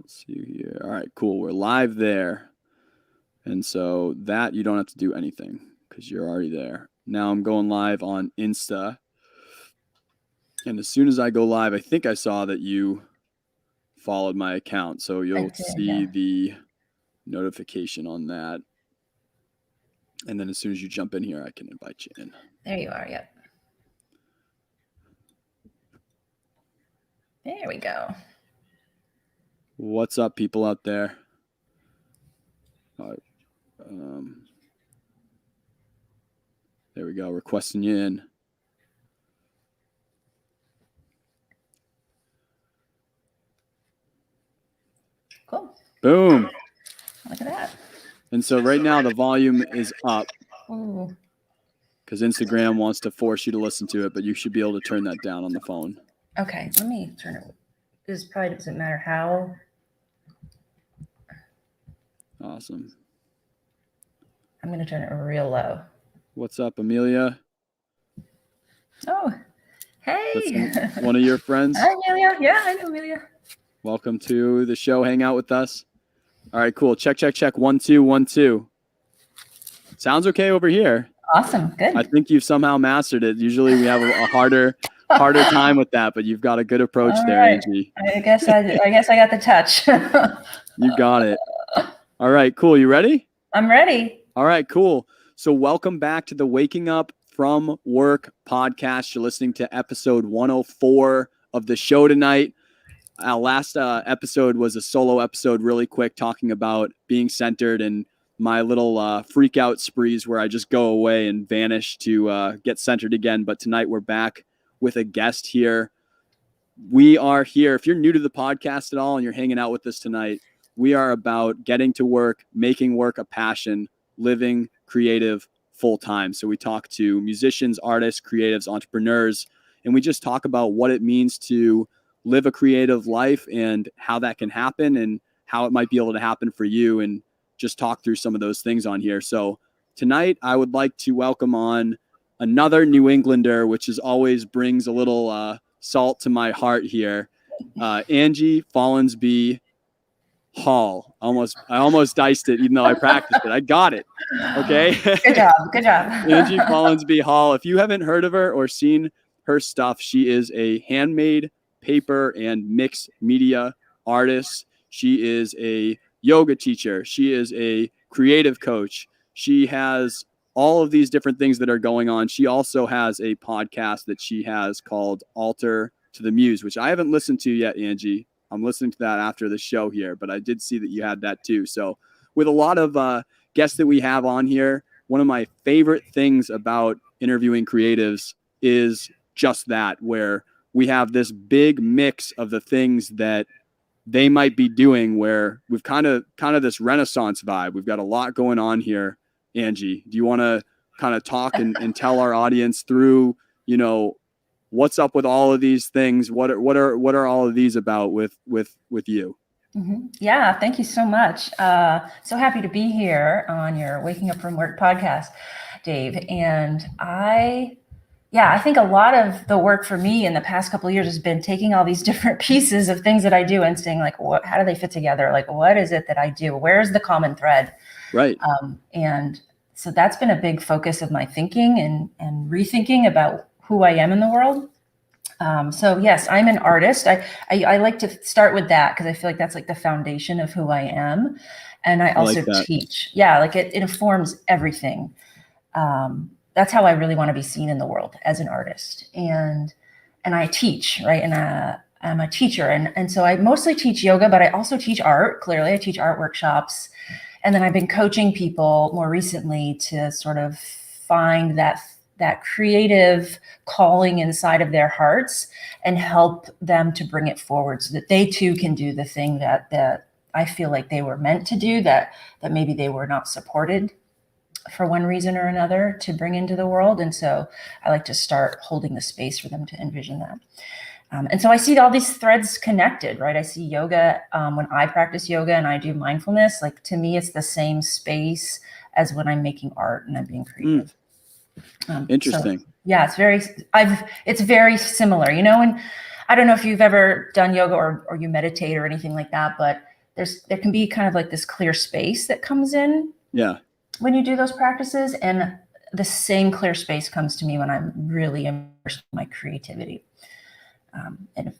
Let's see here. All right, cool. We're live there. And so that you don't have to do anything because you're already there. Now I'm going live on Insta. And as soon as I go live, I think I saw that you followed my account. So you'll see the notification on that. And then as soon as you jump in here, I can invite you in. There you are. Yep. There we go. What's up, people out there? There we go. Requesting you in. Cool. Boom. Look at that. And so right now the volume is up Ooh. because Instagram wants to force you to listen to it, but you should be able to turn that down on the phone. Okay, let me turn it. This probably doesn't matter how. Awesome. I'm going to turn it real low. What's up, Amelia? Oh, hey. That's one of your friends? Hi, Amelia. Yeah, I know Amelia. Welcome to the show. Hang out with us. All right, cool. Check. 1 2 1 2. Sounds okay over here. Awesome. Good. I think you've somehow mastered it. Usually we have a harder time with that, but you've got a good approach there, right. Angie. I guess I got the touch. You got it. All right, cool. You ready? I'm ready. All right, cool. So welcome back to the Waking Up from Work podcast. You're listening to episode 104 of the show tonight. Our last episode was a solo episode, really quick, talking about being centered and my little freak out sprees where I just go away and vanish to get centered again. But tonight we're back with a guest here. We are here. If you're new to the podcast at all and you're hanging out with us tonight, we are about getting to work, making work a passion, living creative full time. So we talk to musicians, artists, creatives, entrepreneurs, and we just talk about what it means to live a creative life and how that can happen and how it might be able to happen for you, and just talk through some of those things on here. So tonight I would like to welcome on another New Englander, which is always brings a little salt to my heart here. Angie Follensbee Hall. I almost diced it, even though I practiced it. I got it. Okay. Good job. Good job. Angie Follensbee Hall. If you haven't heard of her or seen her stuff, she is a handmade paper and mixed media artist. She is a yoga teacher. She is a creative coach. She has all of these different things that are going on. She also has a podcast that she has called Altar to the Muse, which I haven't listened to yet, Angie. I'm listening to that after the show here, but I did see that you had that too. So with a lot of guests that we have on here, one of my favorite things about interviewing creatives is just that, where we have this big mix of the things that they might be doing, where we've kind of this Renaissance vibe. We've got a lot going on here. Angie, do you want to kind of talk and tell our audience through, what's up with all of these things? What are all of these about with you? Mm-hmm. Yeah, thank you so much. So happy to be here on your Waking Up from Work podcast, Dave. And I think a lot of the work for me in the past couple of years has been taking all these different pieces of things that I do and saying, like, how do they fit together? Like, what is it that I do? Where's the common thread? Right. And so that's been a big focus of my thinking and rethinking about who I am in the world. So yes, I'm an artist. I like to start with that because I feel like that's like the foundation of who I am. And I also teach. Yeah, like it informs everything. That's how I really want to be seen in the world, as an artist. And I teach, right? And I'm a teacher. And so I mostly teach yoga, but I also teach art. Clearly, I teach art workshops. And then I've been coaching people more recently to sort of find that creative calling inside of their hearts and help them to bring it forward so that they too can do the thing that I feel like they were meant to do, that maybe they were not supported for one reason or another to bring into the world. And so I like to start holding the space for them to envision that. And so I see all these threads connected, right? I see yoga when I practice yoga and I do mindfulness. Like, to me, it's the same space as when I'm making art and I'm being creative. Interesting. So, yeah, it's very similar, and I don't know if you've ever done yoga or you meditate or anything like that, but there can be kind of like this clear space that comes in Yeah. when you do those practices. And the same clear space comes to me when I'm really immersed in my creativity. And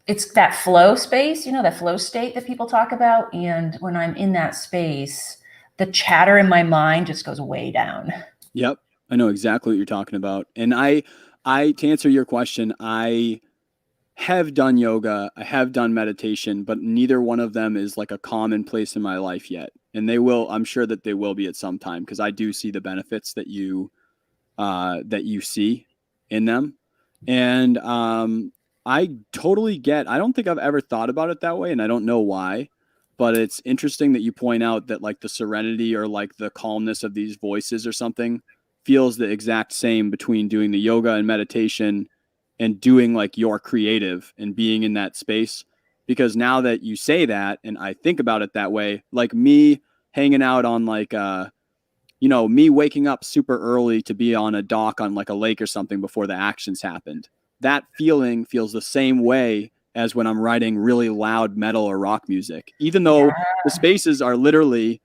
it's that flow space, that flow state that people talk about. And when I'm in that space, the chatter in my mind just goes way down. Yep. I know exactly what you're talking about. And I to answer your question, I have done yoga, I have done meditation, but neither one of them is like a common place in my life yet. And I'm sure that they will be at some time, because I do see the benefits that you see in them. And I totally I don't think I've ever thought about it that way, and I don't know why, but it's interesting that you point out that like the serenity or like the calmness of these voices or something feels the exact same between doing the yoga and meditation and doing like your creative and being in that space. Because now that you say that and I think about it that way, like me hanging out on like me waking up super early to be on a dock on like a lake or something before the actions happened, that feeling feels the same way as when I'm writing really loud metal or rock music, even though the spaces are literally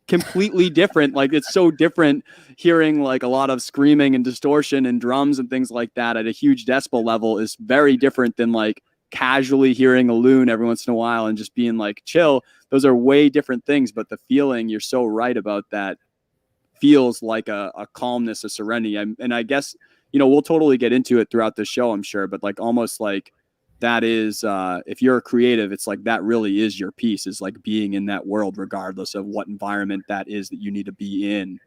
completely different. Like it's so different hearing like a lot of screaming and distortion and drums and things like that at a huge decibel level is very different than like casually hearing a loon every once in a while and just being like chill. Those are way different things, but the feeling, you're so right about that, feels like a calmness, a serenity. And I guess, we'll totally get into it throughout the show, I'm sure, but like almost like that is, if you're a creative, it's like that really is your piece, is like being in that world, regardless of what environment that is that you need to be in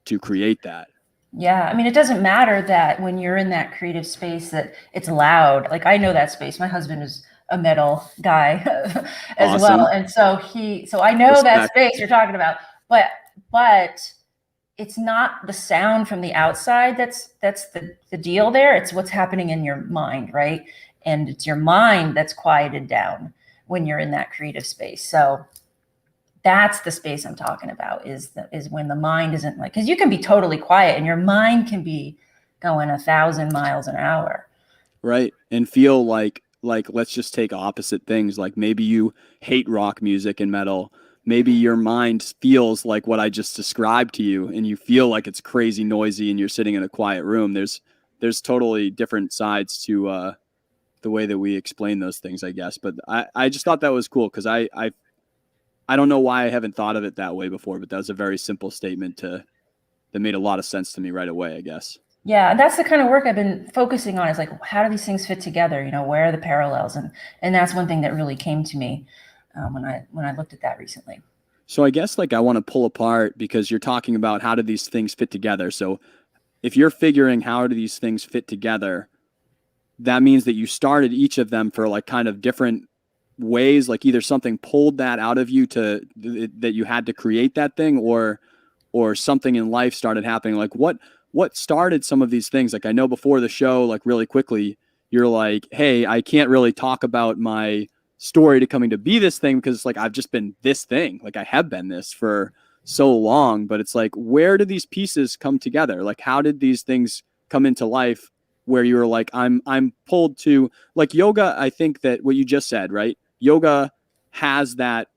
to create that. Yeah. I mean, it doesn't matter that when you're in that creative space that it's loud. Like I know that space. My husband is a metal guy as Awesome. well. And so I know that space you're talking about, but it's not the sound from the outside that's the deal there. It's what's happening in your mind, right? And it's your mind that's quieted down when you're in that creative space. So that's the space I'm talking about, is when the mind isn't like, because you can be totally quiet and your mind can be going 1,000 miles an hour. Right. And feel like let's just take opposite things. Like maybe you hate rock music and metal. Maybe your mind feels like what I just described to you, and you feel like it's crazy noisy and you're sitting in a quiet room. There's totally different sides to the way that we explain those things, I guess. But I just thought that was cool, because I don't know why I haven't thought of it that way before, but that was a very simple statement that made a lot of sense to me right away, I guess. Yeah, that's the kind of work I've been focusing on, is like, how do these things fit together? Where are the parallels? And that's one thing that really came to me when I looked at that recently. So I guess like I want to pull apart, because you're talking about how do these things fit together. So if you're figuring how do these things fit together, that means that you started each of them for like kind of different ways, like either something pulled that out of you that you had to create that thing, or something in life started happening. Like what started some of these things? Like I know before the show, like really quickly, you're like, hey, I can't really talk about my story to coming to be this thing, because it's like I've just been this thing. Like I have been this for so long, but it's like, where do these pieces come together? Like how did these things come into life where you were like, I'm pulled to, like yoga? I think that what you just said, right? Yoga has that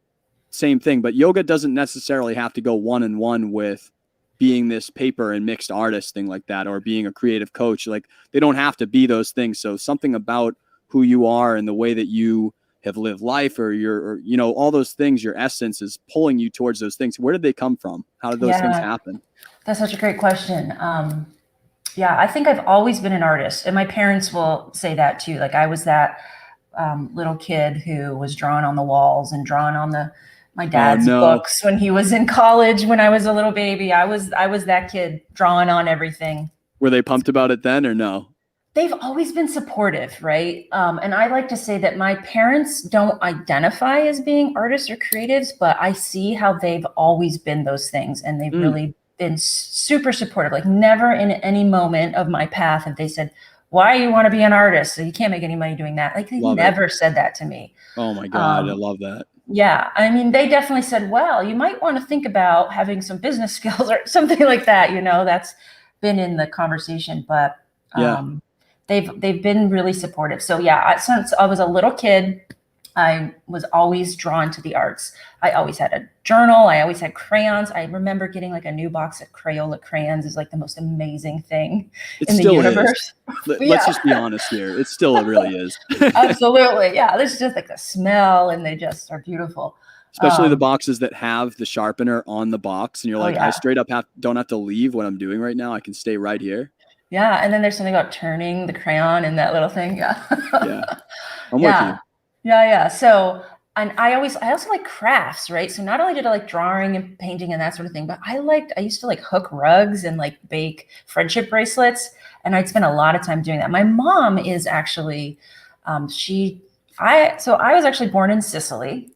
same thing, but yoga doesn't necessarily have to go one-on-one with being this paper and mixed artist thing like that, or being a creative coach. Like they don't have to be those things. So something about who you are and the way that you have lived life, or all those things, your essence is pulling you towards those things. Where did they come from? How did those things happen? That's such a great question. Yeah, I think I've always been an artist, and my parents will say that too. Like I was that little kid who was drawn on the walls and drawn on my dad's books when he was in college. When I was a little baby, I was that kid drawing on everything. Were they pumped about it then, or no? They've always been supportive, right? And I like to say that my parents don't identify as being artists or creatives, but I see how they've always been those things, and they've really been super supportive. Like never in any moment of my path have they said, why do you want to be an artist? So you can't make any money doing that. Like they never said that to me. Oh my God. I love that. Yeah. I mean, they definitely said, well, you might want to think about having some business skills or something like that. That's been in the conversation, but they've been really supportive. So yeah, since I was a little kid, I was always drawn to the arts. I always had a journal. I always had crayons. I remember getting like a new box of Crayola crayons is like the most amazing thing It in the still is. universe. Let's just be honest here. It still really is. Absolutely. Yeah. There's just like the smell and they just are beautiful. Especially the boxes that have the sharpener on the box. And you're like, yeah. I straight up don't have to leave what I'm doing right now. I can stay right here. Yeah. And then there's something about turning the crayon in that little thing. Yeah. Yeah. I'm with you. Yeah. So, and I also like crafts, right? So not only did I like drawing and painting and that sort of thing, but I used to like hook rugs and like bake friendship bracelets. And I'd spend a lot of time doing that. My mom is actually, I was actually born in Sicily.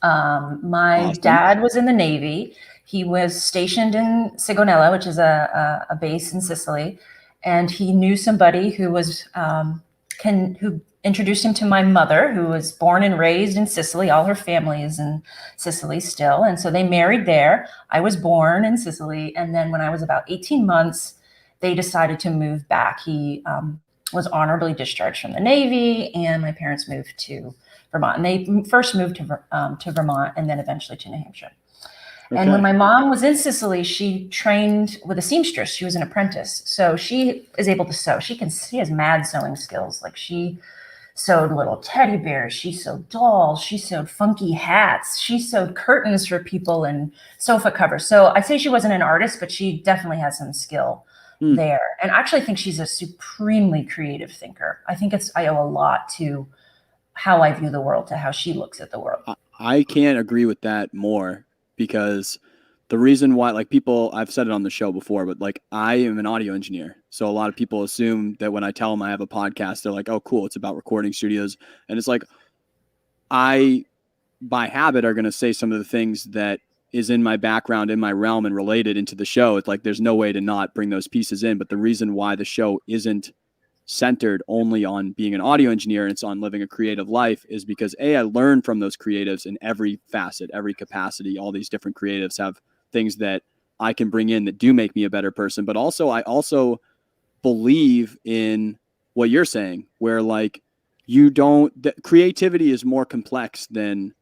My Awesome. dad was in the Navy. He was stationed in Sigonella, which is a base in Sicily. And he knew somebody who was, who introduced him to my mother, who was born and raised in Sicily. All her family is in Sicily still. And so they married there. I was born in Sicily. And then when I was about 18 months, they decided to move back. He was honorably discharged from the Navy, and my parents moved to Vermont. And they first moved to Vermont and then eventually to New Hampshire. Okay. And when my mom was in Sicily, she trained with a seamstress. She was an apprentice. So she is able to sew. She has mad sewing skills. Like she sewed little teddy bears. She sewed dolls. She sewed funky hats. She sewed curtains for people and sofa covers. So I say she wasn't an artist, but she definitely has some skill there. And I actually think she's a supremely creative thinker. I think I owe a lot to how I view the world, to how she looks at the world. I can't agree with that more, because the reason why, like, people, I've said it on the show before, but like, I am an audio engineer. So a lot of people assume that when I tell them I have a podcast, they're like, oh, cool, it's about recording studios. And it's like, I, by habit, are going to say some of the things that is in my background, in my realm, and related into the show. It's like, there's no way to not bring those pieces in. But the reason why the show isn't centered only on being an audio engineer and it's on living a creative life is because I learn from those creatives in every facet, every capacity. All these different creatives have things that I can bring in that do make me a better person. But also, I also believe in what you're saying, where like creativity is more complex than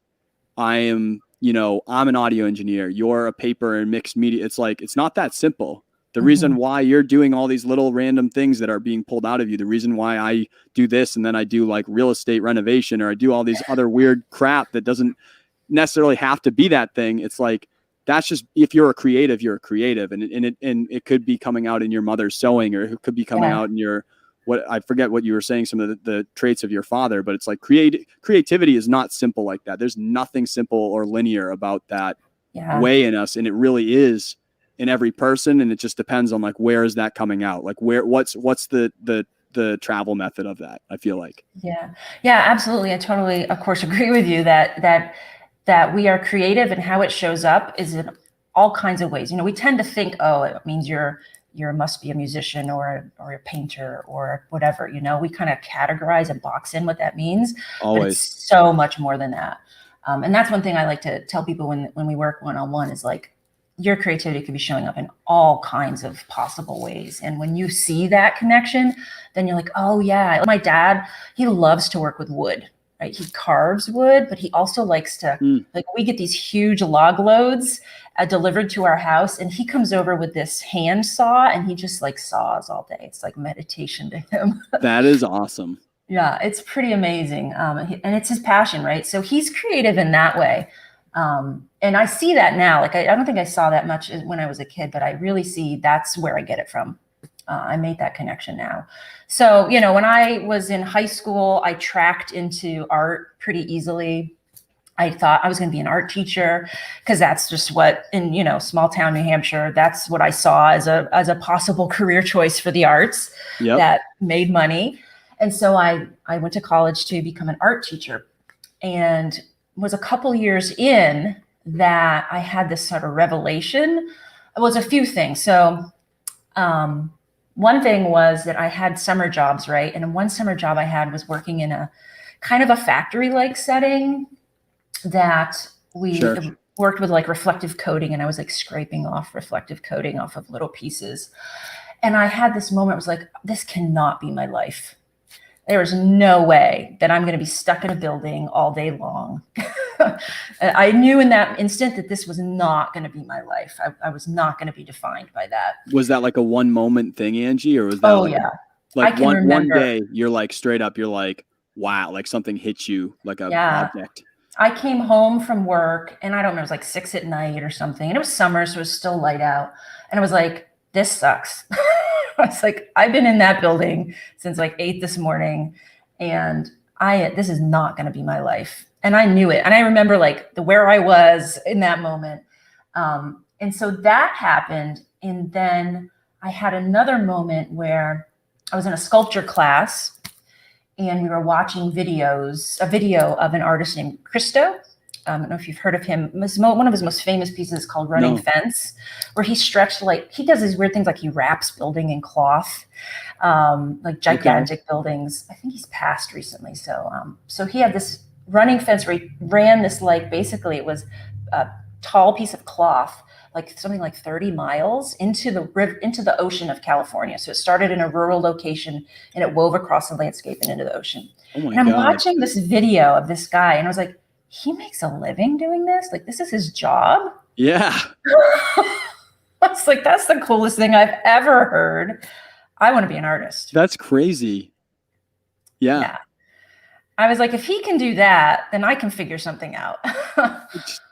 I'm an audio engineer, you're a paper and mixed media. It's like, it's not that simple. The reason why you're doing all these little random things that are being pulled out of you, the reason why I do this and then I do like real estate renovation, or I do all these other weird crap that doesn't necessarily have to be that thing. It's like, that's just, if you're a creative, you're a creative. And it could be coming out in your mother's sewing, or it could be coming out in your, I forget what you were saying, some of the traits of your father, but it's like creativity is not simple like that. There's nothing simple or linear about that way in us. And it really is in every person. And it just depends on like, where is that coming out? Like what's the travel method of that, I feel like. Yeah, absolutely. I totally, of course, agree with you that we are creative, and how it shows up is in all kinds of ways. We tend to think, oh, it means you must be a musician or a painter or whatever. We kind of categorize and box in what that means. Always. But it's so much more than that. And that's one thing I like to tell people when we work one-on-one is like, your creativity could be showing up in all kinds of possible ways. And when you see that connection, then you're like, oh yeah. My dad, he loves to work with wood, right? He carves wood, but he also likes to, like, we get these huge log loads delivered to our house, and he comes over with this hand saw and he just like saws all day. It's like meditation to him. That is awesome. Yeah, it's pretty amazing. And it's his passion, right? So he's creative in that way. And I see that now. Like, I don't think I saw that much when I was a kid, but I really see that's where I get it from. I made that connection now. So, when I was in high school, I tracked into art pretty easily. I thought I was going to be an art teacher because that's just what in, small town New Hampshire, that's what I saw as a possible career choice for the arts that made money. And so I went to college to become an art teacher, and was a couple years in that I had this sort of revelation. It was a few things. So one thing was that I had summer jobs, right? And one summer job I had was working in a kind of a factory-like setting that we worked with like reflective coating, and I was like scraping off reflective coating off of little pieces. And I had this moment, it was like, this cannot be my life. There was no way that I'm going to be stuck in a building all day long. I knew in that instant that this was not going to be my life. I was not going to be defined by that. Was that like a one moment thing, Angie, or was that like one day you're like straight up, you're like, wow, like something hit you like a object? I came home from work and I don't know, it was like 6 p.m. or something. And it was summer, so it was still light out. And I was like, this sucks. I was like, I've been in that building since like 8 this morning, and this is not going to be my life. And I knew it. And I remember like where I was in that moment. And so that happened. And then I had another moment where I was in a sculpture class and we were watching a video of an artist named Christo. I don't know if you've heard of him. One of his most famous pieces is called Running Fence, where he stretched, like he does these weird things, like he wraps building in cloth, like gigantic buildings. I think he's passed recently. So he had this running fence where he ran this, like, basically it was a tall piece of cloth, like something like 30 miles into the river, into the ocean of California. So it started in a rural location and it wove across the landscape and into the ocean. Oh my and I'm God. watching this video of this guy and I was like, he makes a living doing this? Like, this is his job? Yeah. I was like, that's the coolest thing I've ever heard. I want to be an artist. That's crazy. Yeah. I was like, if he can do that, then I can figure something out.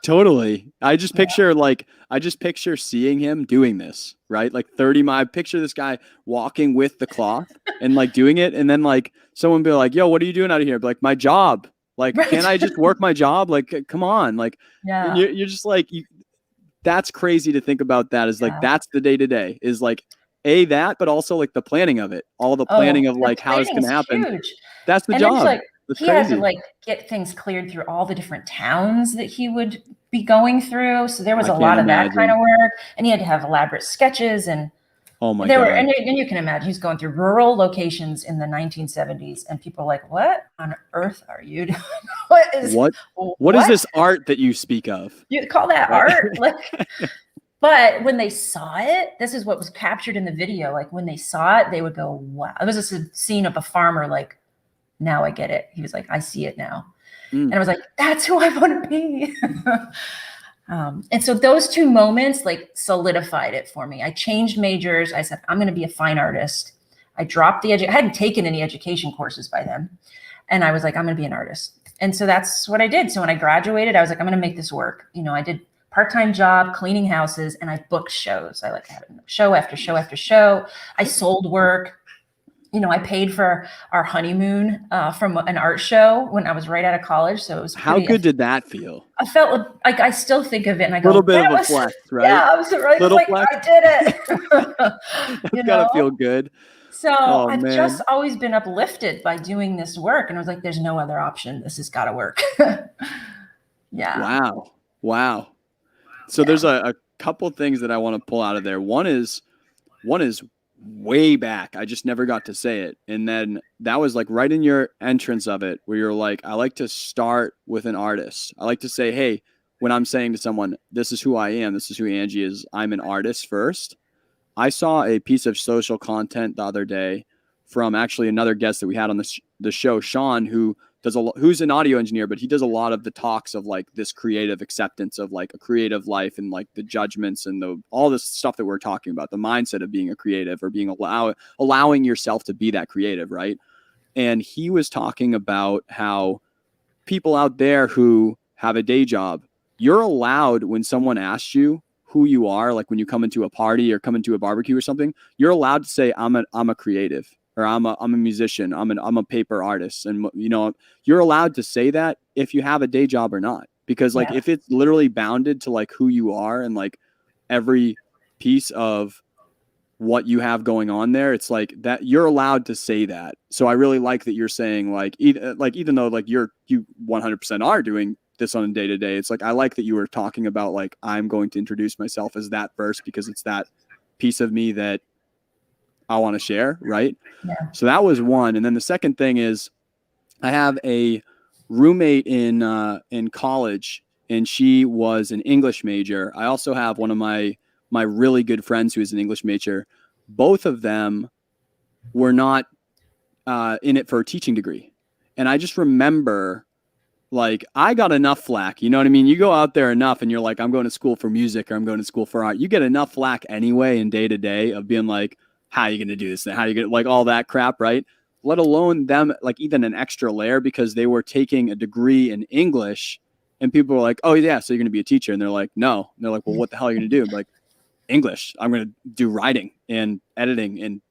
Totally. I just picture seeing him doing this, right? Like 30 miles. I picture this guy walking with the cloth and like doing it. And then like someone be like, yo, what are you doing out of here? Be like, my job. Like, Can't I just work my job? Like, come on. Like, you're just like, that's crazy to think about that. Is like, that's the day to day is like that, but also like the planning of it, all the planning of like how it's going to happen. Huge. That's the job. Like, he had to like get things cleared through all the different towns that he would be going through. So there was a lot of that kind of work, and he had to have elaborate sketches and oh my God. And you can imagine he's going through rural locations in the 1970s, and people are like, "What on earth are you doing? What is this art that you speak of? You call that art?" Like, but when they saw it, this is what was captured in the video. Like when they saw it, they would go, "Wow!" It was just a scene of a farmer like, "Now I get it." He was like, "I see it now," and I was like, "That's who I want to be." And so those two moments like solidified it for me. I changed majors. I said, I'm going to be a fine artist. I dropped I hadn't taken any education courses by then. And I was like, I'm going to be an artist. And so that's what I did. So when I graduated, I was like, I'm going to make this work. You know, I did part-time job cleaning houses and I booked shows. I like had show after show after show. I sold work. You know, I paid for our honeymoon from an art show when I was right out of college. So it was how good did that feel? I felt like I still think of it and I go, a little bit of a flex, right? Yeah, I was right. Like, flex. I did it. You gotta feel good. So I've just always been uplifted by doing this work. And I was like, there's no other option. This has got to work. Yeah. Wow. So there's a couple things that I want to pull out of there. One is way back. I just never got to say it. And then that was like right in your entrance of it where you're like, I like to start with an artist. I like to say, hey, when I'm saying to someone, this is who I am, this is who Angie is, I'm an artist first. I saw a piece of social content the other day from actually another guest that we had on the show, Sean, who's an audio engineer, but he does a lot of the talks of like this creative acceptance of like a creative life and like the judgments and all this stuff that we're talking about, the mindset of being a creative or being allowing yourself to be that creative. Right. And he was talking about how people out there who have a day job, you're allowed when someone asks you who you are, like when you come into a party or come into a barbecue or something, you're allowed to say, I'm a creative. Or I'm a musician, I'm a paper artist. And, you know, you're allowed to say that if you have a day job or not, because like, if it's literally bounded to like who you are and like every piece of what you have going on there, it's like that you're allowed to say that. So I really like that you're saying like, even though like you 100% are doing this on a day to day, it's like, I like that you were talking about like, I'm going to introduce myself as that first because it's that piece of me that I want to share. Right. Yeah. So that was one. And then the second thing is I have a roommate in college and she was an English major. I also have one of my really good friends who is an English major. Both of them were not in it for a teaching degree. And I just remember, like, I got enough flack. You know what I mean? You go out there enough and you're like, I'm going to school for music or I'm going to school for art. You get enough flack anyway in day to day of being like, how are you going to do this thing? How are you going to, like, all that crap, right? Let alone them, like, even an extra layer because they were taking a degree in English and people were like, oh, yeah, so you're going to be a teacher. And they're like, no. And they're like, well, what the hell are you going to do? I'm like, English. I'm going to do writing and editing and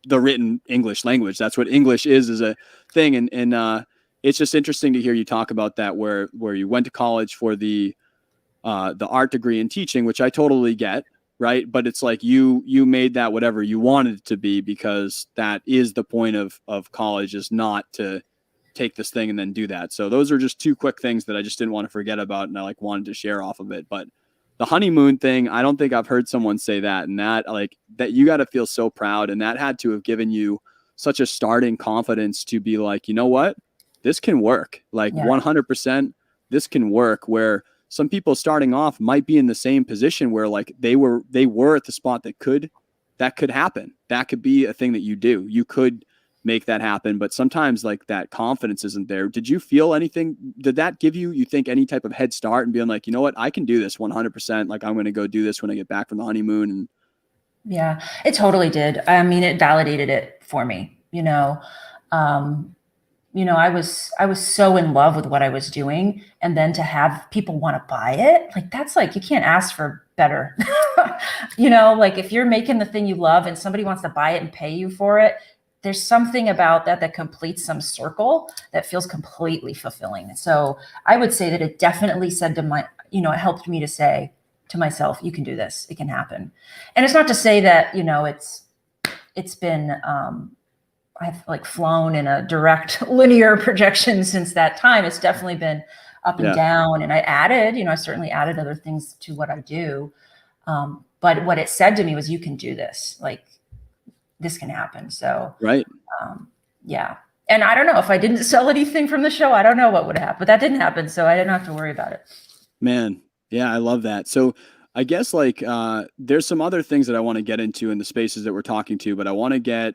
the written English language. That's what English is a thing. And it's just interesting to hear you talk about that, where you went to college for the art degree in teaching, which I totally get, right? But it's like you made that whatever you wanted it to be, because that is the point of college, is not to take this thing and then do that. So those are just two quick things that I just didn't want to forget about, and I like wanted to share off of it. But the honeymoon thing, I don't think I've heard someone say that, and that you got to feel so proud, and that had to have given you such a starting confidence to be like, you know what, this can work. Like 100%, this can work. Where some people starting off might be in the same position where like they were at the spot that could happen. That could be a thing that you do. You could make that happen, but sometimes like that confidence isn't there. Did you feel anything? Did that give you think any type of head start and being like, you know what, I can do this 100%. Like I'm going to go do this when I get back from the honeymoon. And yeah, it totally did. I mean, it validated it for me, I was so in love with what I was doing, and then to have people want to buy it, like, that's like, you can't ask for better. Like if you're making the thing you love and somebody wants to buy it and pay you for it, there's something about that completes some circle that feels completely fulfilling. So I would say that it definitely said to it helped me to say to myself, you can do this, it can happen. And it's not to say that, it's been, I've like flown in a direct linear projection since that time. It's definitely been up and down. And I certainly added other things to what I do. But what it said to me was, you can do this. Like, this can happen. So, right. Yeah. And I don't know if I didn't sell anything from the show, I don't know what would happen, but that didn't happen. So I didn't have to worry about it. Man. Yeah. I love that. So I guess like, there's some other things that I want to get into in the spaces that we're talking to, but I want to get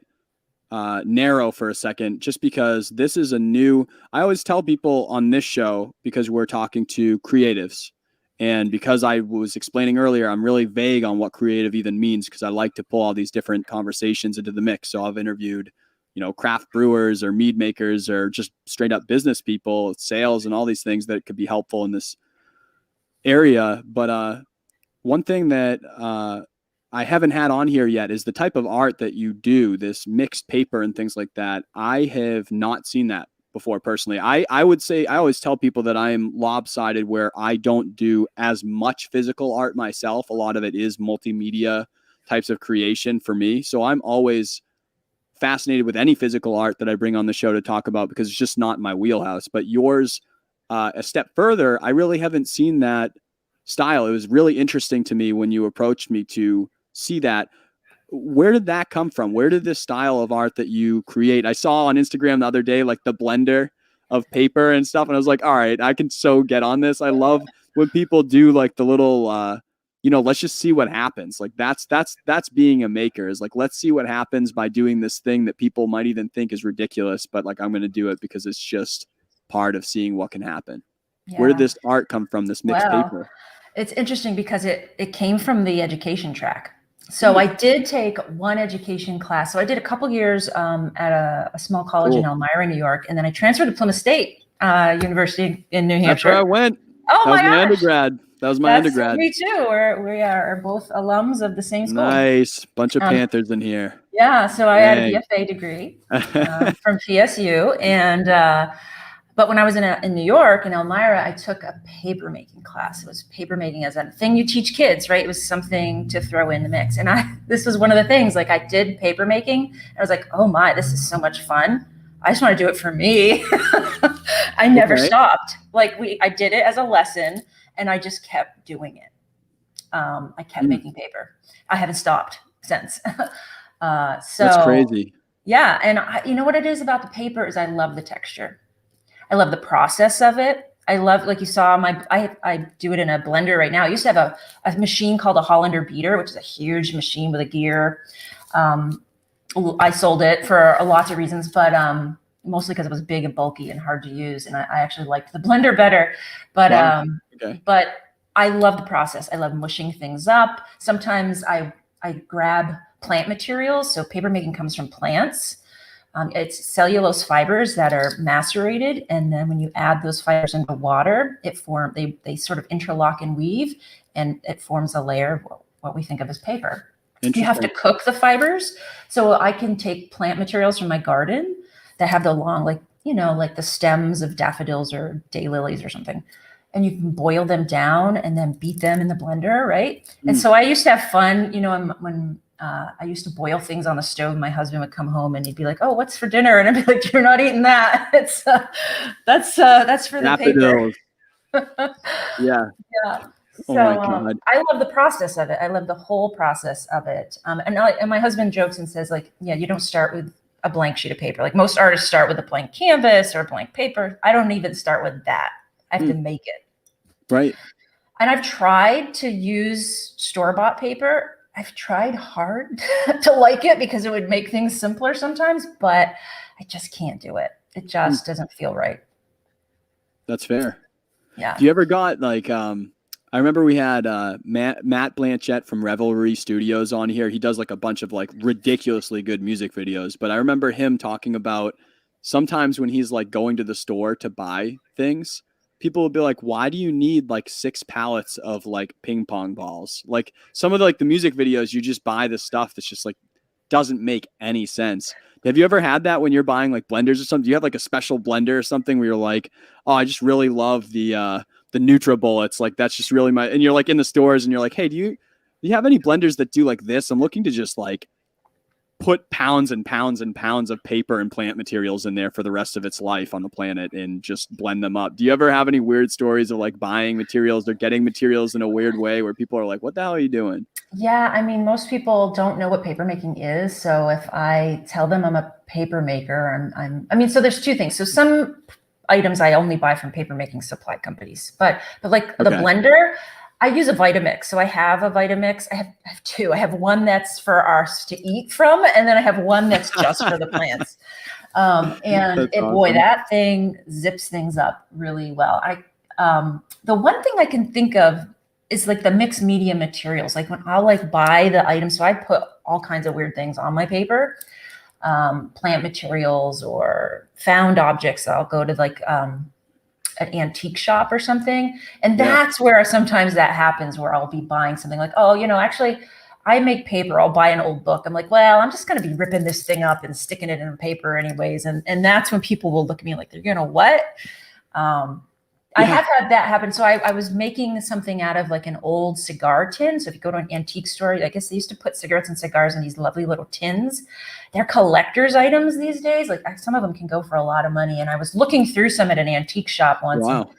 narrow for a second, just because this is I always tell people on this show, because we're talking to creatives, and because I was explaining earlier, I'm really vague on what creative even means, because I like to pull all these different conversations into the mix. So I've interviewed, craft brewers or mead makers or just straight up business people, sales, and all these things that could be helpful in this area. But one thing that I haven't had on here yet is the type of art that you do, this mixed paper and things like that. I have not seen that before personally. I would say, I always tell people that I am lopsided, where I don't do as much physical art myself. A lot of it is multimedia types of creation for me. So I'm always fascinated with any physical art that I bring on the show to talk about, because it's just not my wheelhouse. But yours, a step further, I really haven't seen that style. It was really interesting to me when you approached me to see that. Where did that come from? Where did this style of art that you create? I saw on Instagram the other day, like the blender of paper and stuff. And I was like, all right, I can so get on this. I love when people do like the little, let's just see what happens. Like that's being a maker, is like, let's see what happens by doing this thing that people might even think is ridiculous, but like, I'm going to do it because it's just part of seeing what can happen. Yeah. Where did this art come from, this mixed paper? It's interesting because it came from the education track. So I did take one education class. So I did a couple years at a small college in Elmira, New York, and then I transferred to Plymouth State University in New Hampshire. That's where I went. Oh, that was my undergrad. That was my undergrad. Me too. We are both alums of the same school. Nice. Bunch of Panthers in here. Yeah. So I had a BFA degree from PSU, and but when I was in New York, in Elmira, I took a paper making class. It was paper making as a thing you teach kids, right? It was something to throw in the mix. And this was one of the things, like, I did paper making. And I was like, oh my, this is so much fun. I just want to do it for me. I never stopped. Like, I did it as a lesson, and I just kept doing it. I kept making paper. I haven't stopped since. So that's crazy. Yeah. And you know what it is about the paper is I love the texture. I love the process of it. I love, like you saw, I do it in a blender right now. I used to have a machine called a Hollander beater, which is a huge machine with a gear. I sold it for lots of reasons, but mostly because it was big and bulky and hard to use, and I actually liked the blender better. But Wow. Okay. but I love the process. I love mushing things up. Sometimes I grab plant materials. So paper making comes from plants. It's cellulose fibers that are macerated, and then when you add those fibers into water, they sort of interlock and weave, and it forms a layer of what we think of as paper. You have to cook the fibers. So I can take plant materials from my garden that have the long, like the stems of daffodils or daylilies or something, and you can boil them down and then beat them in the blender, right? And so I used to have fun, when I used to boil things on the stove. My husband would come home and he'd be like, "Oh, what's for dinner?" And I'd be like, "You're not eating that. It's that's for the paper." Yeah. Yeah. Oh So my God. I love the process of it. I love the whole process of it. And my husband jokes and says, like, yeah, you don't start with a blank sheet of paper. Like most artists start with a blank canvas or a blank paper. I don't even start with that. I have to make it. Right. And I've tried to use store-bought paper. I've tried hard to like it because it would make things simpler sometimes, but I just can't do it. It just doesn't feel right. That's fair. Yeah. Do you ever got like, I remember we had Matt Blanchett from Revelry Studios on here. He does like a bunch of like ridiculously good music videos, but I remember him talking about sometimes when he's like going to the store to buy things, people will be like, why do you need like 6 pallets of like ping pong balls? Like some of the, like the music videos, you just buy the stuff that's just like doesn't make any sense. Have you ever had that when you're buying like blenders or something? Do you have like a special blender or something where you're like, oh, I just really love the NutriBullets. Like that's just really and you're like in the stores and you're like, hey, do you have any blenders that do like this? I'm looking to just like put pounds and pounds and pounds of paper and plant materials in there for the rest of its life on the planet and just blend them up. Do you ever have any weird stories of like buying materials or getting materials in a weird way where people are like, what the hell are you doing? Yeah, I mean, most people don't know what paper making is. So if I tell them I'm a paper maker, so there's 2 things. So some items I only buy from paper making supply companies, but like the blender, I use a Vitamix. So I have a Vitamix. I have 2. I have one that's for us to eat from, and then I have one that's just for the plants. Boy, that thing zips things up really well. The one thing I can think of is like the mixed media materials. Like when I'll like buy the items, so I put all kinds of weird things on my paper, plant materials or found objects. I'll go to like an antique shop or something. And that's where sometimes that happens, where I'll be buying something like, oh, actually I make paper. I'll buy an old book. I'm like, well, I'm just going to be ripping this thing up and sticking it in paper anyways. And that's when people will look at me like, they're going to what? I have had that happen. So I was making something out of like an old cigar tin. So if you go to an antique store, I guess they used to put cigarettes and cigars in these lovely little tins. They're collector's items these days. Like some of them can go for a lot of money. And I was looking through some at an antique shop once. Wow.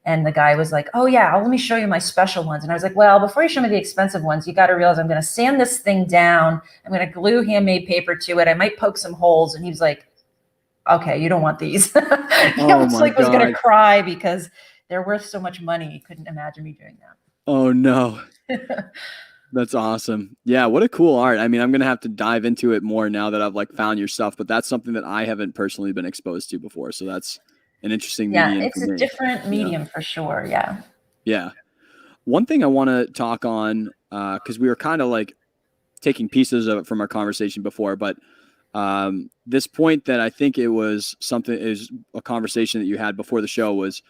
And the guy was like, oh yeah, let me show you my special ones. And I was like, well, before you show me the expensive ones, you got to realize I'm going to sand this thing down. I'm going to glue handmade paper to it. I might poke some holes. And he was like, okay, you don't want these. He almost like was going to cry because they're worth so much money. He couldn't imagine me doing that. Oh no. That's awesome. Yeah. What a cool art. I mean, I'm going to have to dive into it more now that I've like found your stuff, but that's something that I haven't personally been exposed to before. So that's an interesting medium. Yeah, it's a different medium for sure. Yeah. Yeah. One thing I want to talk on, because we were kind of like taking pieces of it from our conversation before, but this point that I think it was a conversation that you had before the show was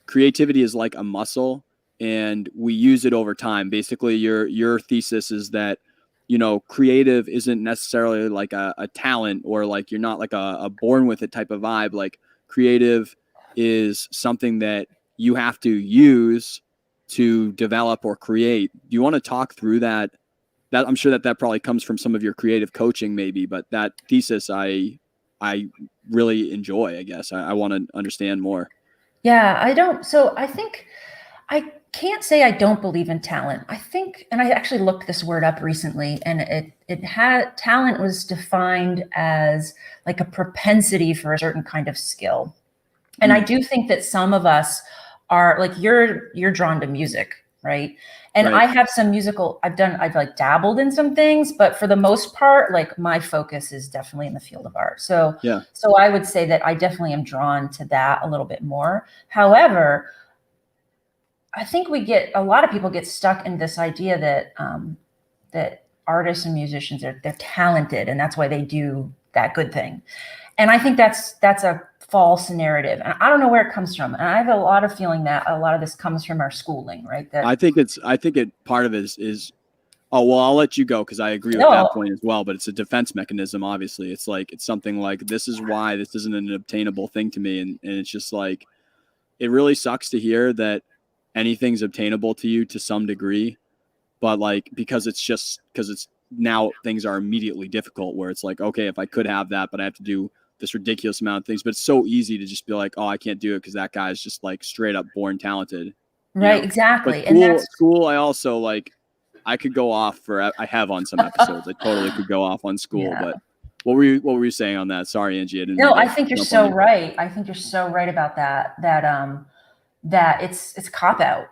creativity is like a muscle and we use it over time. Basically, your thesis is that, creative isn't necessarily like a talent or like you're not like a born with it type of vibe. Like creative is something that you have to use to develop or create. Do you want to talk through that? That I'm sure that probably comes from some of your creative coaching maybe, but that thesis I really enjoy, I guess. I want to understand more. Yeah, I think I can't say I don't believe in talent. I think, and I actually looked this word up recently, and talent was defined as like a propensity for a certain kind of skill. And I do think that some of us are like, you're drawn to music. right? And Right. I have some musical, I've like dabbled in some things, but for the most part, like my focus is definitely in the field of art. So, Yeah. so I would say that I definitely am drawn to that a little bit more. However, I think a lot of people get stuck in this idea that, that artists and musicians they're talented and that's why they do that good thing. And I think that's a false narrative. And I don't know where it comes from. And I have a lot of feeling that a lot of this comes from our schooling, right? That I think part of it is oh, well, I'll let you go because I agree with no, that point as well. But it's a defense mechanism, obviously. It's something like, this is why this isn't an obtainable thing to me. And it's just like, it really sucks to hear that anything's obtainable to you to some degree. But like, because it's now things are immediately difficult where it's like, okay, if I could have that, but I have to do this ridiculous amount of things. But it's so easy to just be like, oh, I can't do it because that guy's just like straight up born talented. right, But exactly. school, I also like, I could go off I have on some episodes. I totally could go off on school, Yeah. but what were you saying on that? Sorry, Angie. No, I think you're so right. I think you're so right about that. That it's a cop out.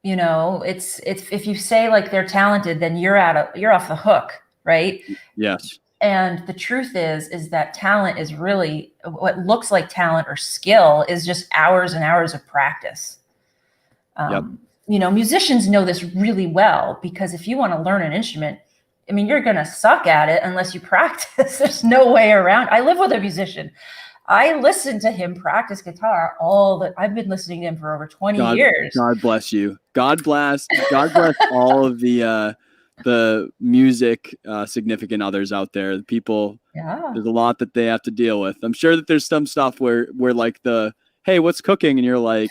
You know, it's if you say like they're talented, then you're off the hook, right? Yes. And the truth is that talent is really what looks like talent or skill is just hours and hours of practice. Yep. You know, musicians know this really well because if you want to learn an instrument, I mean, you're going to suck at it unless you practice. There's no way around. I live with a musician. I listen to him practice guitar I've been listening to him for over 20 years. God bless you. God bless all of the music significant others out there. The people, there's a lot that they have to deal with. I'm sure that there's some stuff where like hey, what's cooking? And you're like,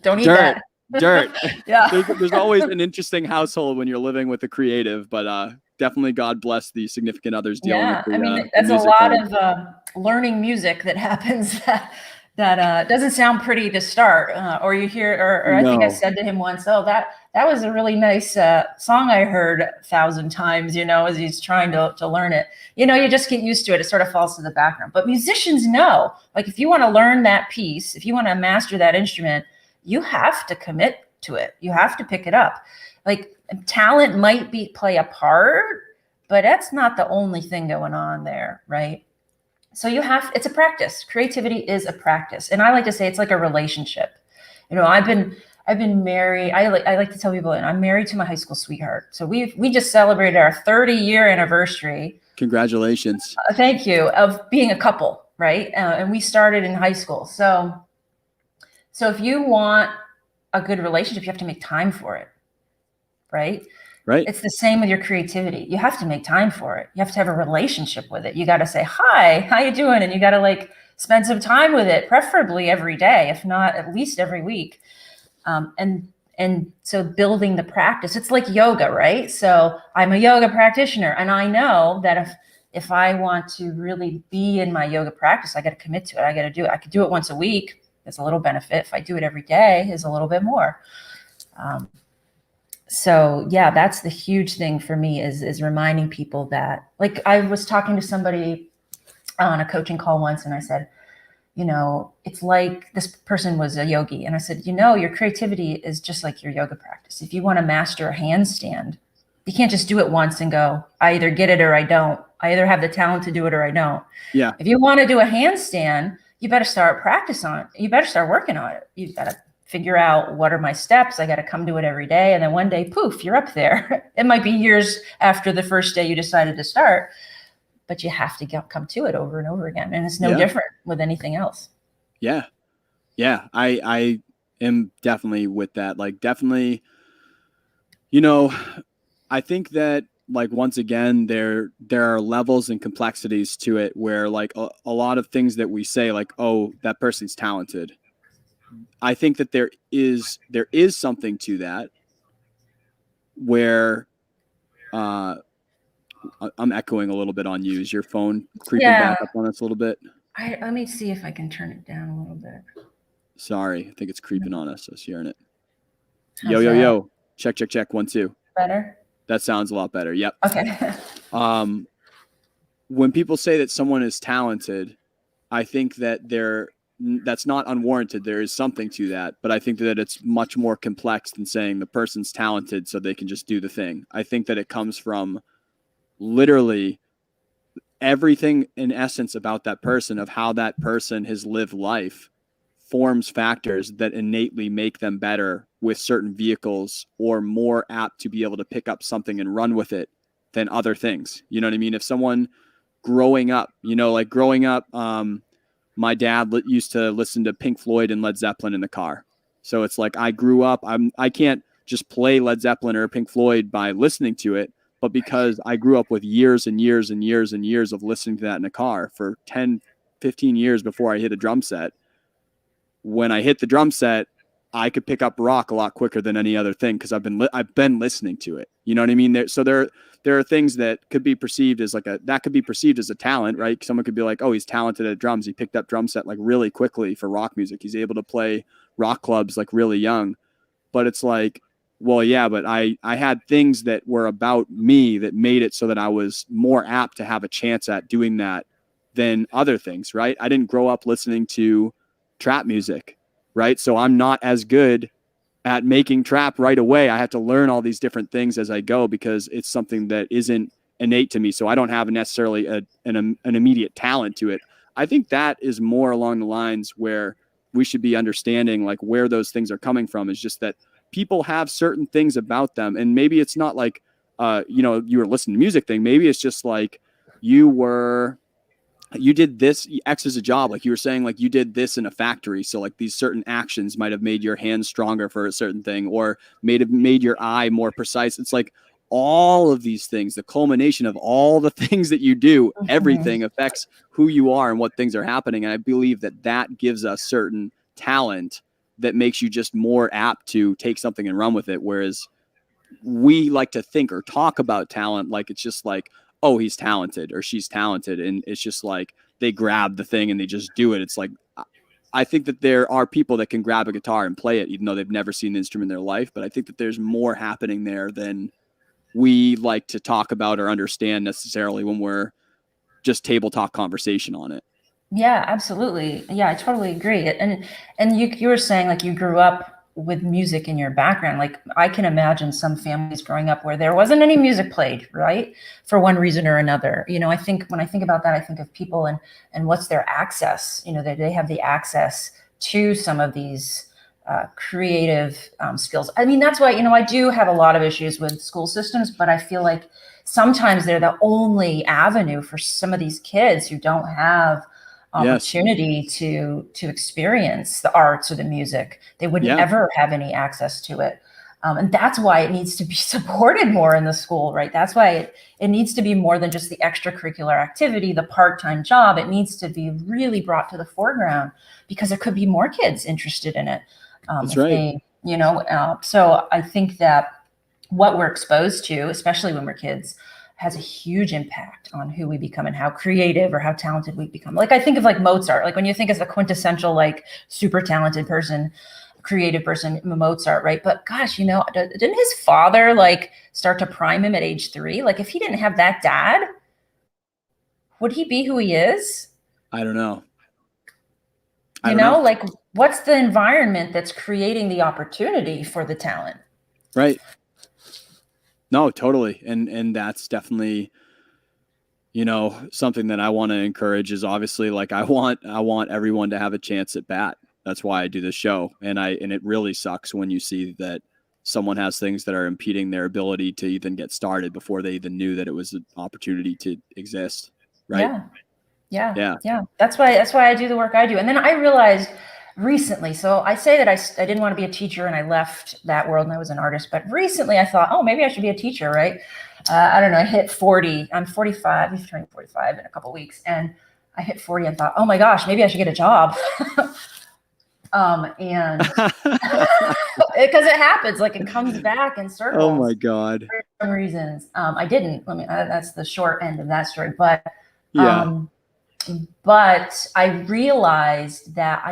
don't eat that. Dirt. Yeah. There's always an interesting household when you're living with a creative, but definitely God bless the significant others dealing with I mean, that's a lot of learning music that happens that doesn't sound pretty to start, or you hear, or I think I said to him once, oh, that was a really nice song I heard 1,000 times, you know, as he's trying to learn it. You know, you just get used to it. It sort of falls to the background. But musicians know, like, if you want to learn that piece, if you want to master that instrument, you have to commit to it. You have to pick it up. Like, talent might play a part, but that's not the only thing going on there, right? So it's a practice. Creativity is a practice. And I like to say it's like a relationship. You know, I've been married. I like to tell people, and I'm married to my high school sweetheart. So we just celebrated our 30-year anniversary. Congratulations. Thank you, of being a couple, right? And we started in high school. So if you want a good relationship, you have to make time for it, right? Right. It's the same with your creativity. You have to make time for it. You have to have a relationship with it. You got to say, hi, how you doing? And you got to like spend some time with it, preferably every day, if not at least every week. And so building the practice, it's like yoga, right? So I'm a yoga practitioner, and I know that if I want to really be in my yoga practice, I got to commit to it. I got to do it. I could do it once a week. There's a little benefit. If I do it every day, is a little bit more. So yeah, that's the huge thing for me is reminding people that, like, I was talking to somebody on a coaching call once, and I said, you know, it's like this person was a yogi. And I said, you know, your creativity is just like your yoga practice. If you want to master a handstand, you can't just do it once and go, I either get it or I don't. I either have the talent to do it or I don't. Yeah. If you want to do a handstand, you better start practice on it. You better start working on it. You've got to figure out, what are my steps? I got to come to it every day. And then one day, poof, you're up there. It might be years after the first day you decided to start, but you have to come to it over and over again. And it's no different with anything else. Yeah. Yeah. I am definitely with that. Like, definitely, you know, I think that, like, once again, there are levels and complexities to it where, like, a lot of things that we say, like, oh, that person's talented. I think that there is something to that where I'm echoing a little bit on you. Is your phone creeping back up on us a little bit? Let me see if I can turn it down a little bit. Sorry, I think it's creeping on us. I was hearing it. Yo. Check. 1 2. Better? That sounds a lot better. Yep. Okay. When people say that someone is talented, I think that they're that's not unwarranted. There is something to that, but I think that it's much more complex than saying the person's talented so they can just do the thing. I think that it comes from literally everything in essence about that person, of how that person has lived life, forms factors that innately make them better with certain vehicles, or more apt to be able to pick up something and run with it than other things. You know what I mean? If someone growing up, my dad used to listen to Pink Floyd and Led Zeppelin in the car. So it's like I grew up, I can't just play Led Zeppelin or Pink Floyd by listening to it, but because I grew up with years and years and years and years of listening to that in a car for 10, 15 years before I hit a drum set. When I hit the drum set, I could pick up rock a lot quicker than any other thing because I've been listening to it. You know what I mean? There are things that could be perceived as a talent, right? Someone could be like, oh, he's talented at drums. He picked up drum set like really quickly for rock music. He's able to play rock clubs like really young. But it's like, well, yeah, but I had things that were about me that made it so that I was more apt to have a chance at doing that than other things, right? I didn't grow up listening to trap music, right? So I'm not as good at making trap right away. I have to learn all these different things as I go because it's something that isn't innate to me. So I don't have necessarily an immediate talent to it. I think that is more along the lines where we should be understanding like where those things are coming from, is just that people have certain things about them. And maybe it's not like, you were listening to music thing. Maybe it's just like you did this X as a job. Like you were saying, like you did this in a factory. So like these certain actions might've made your hands stronger for a certain thing, or made your eye more precise. It's like all of these things, the culmination of all the things that you do, everything affects who you are and what things are happening. And I believe that gives us certain talent that makes you just more apt to take something and run with it. Whereas we like to think or talk about talent like it's just like, oh, he's talented or she's talented. And it's just like they grab the thing and they just do it. It's like, I think that there are people that can grab a guitar and play it, even though they've never seen an instrument in their life. But I think that there's more happening there than we like to talk about or understand necessarily when we're just table talk conversation on it. Yeah, absolutely. Yeah, I totally agree. And you were saying like you grew up with music in your background. Like I can imagine some families growing up where there wasn't any music played, right? For one reason or another. I think when I think about that, I think of people and what's their access, that they have the access to some of these creative skills. I mean, that's why, I do have a lot of issues with school systems, but I feel like sometimes they're the only avenue for some of these kids who don't have opportunity to experience the arts or the music. They would never have any access to it. And that's why it needs to be supported more in the school, right? That's why it needs to be more than just the extracurricular activity, the part-time job. It needs to be really brought to the foreground because there could be more kids interested in it. That's right. So I think that what we're exposed to, especially when we're kids, has a huge impact on who we become and how creative or how talented we become. Like I think of like Mozart, like when you think of the quintessential, like super talented person, creative person, Mozart, right? But gosh, didn't his father like start to prime him at age 3? Like if he didn't have that dad, would he be who he is? I don't know. Like what's the environment that's creating the opportunity for the talent? Right. No, totally. And that's definitely, something that I want to encourage is obviously like, I want everyone to have a chance at bat. That's why I do this show. And it really sucks when you see that someone has things that are impeding their ability to even get started before they even knew that it was an opportunity to exist. Right. Yeah. That's why I do the work I do. And then I realized recently, so I say that I didn't want to be a teacher and I left that world and I was an artist, but recently I thought, oh, maybe I should be a teacher, right? I don't know, I hit 40, I'm 45, I'm turning 45 in a couple of weeks, and I hit 40 and thought, oh my gosh, maybe I should get a job. And because it happens, like it comes back in circles. Oh my God. For some reasons. I didn't, that's the short end of that story, but I realized that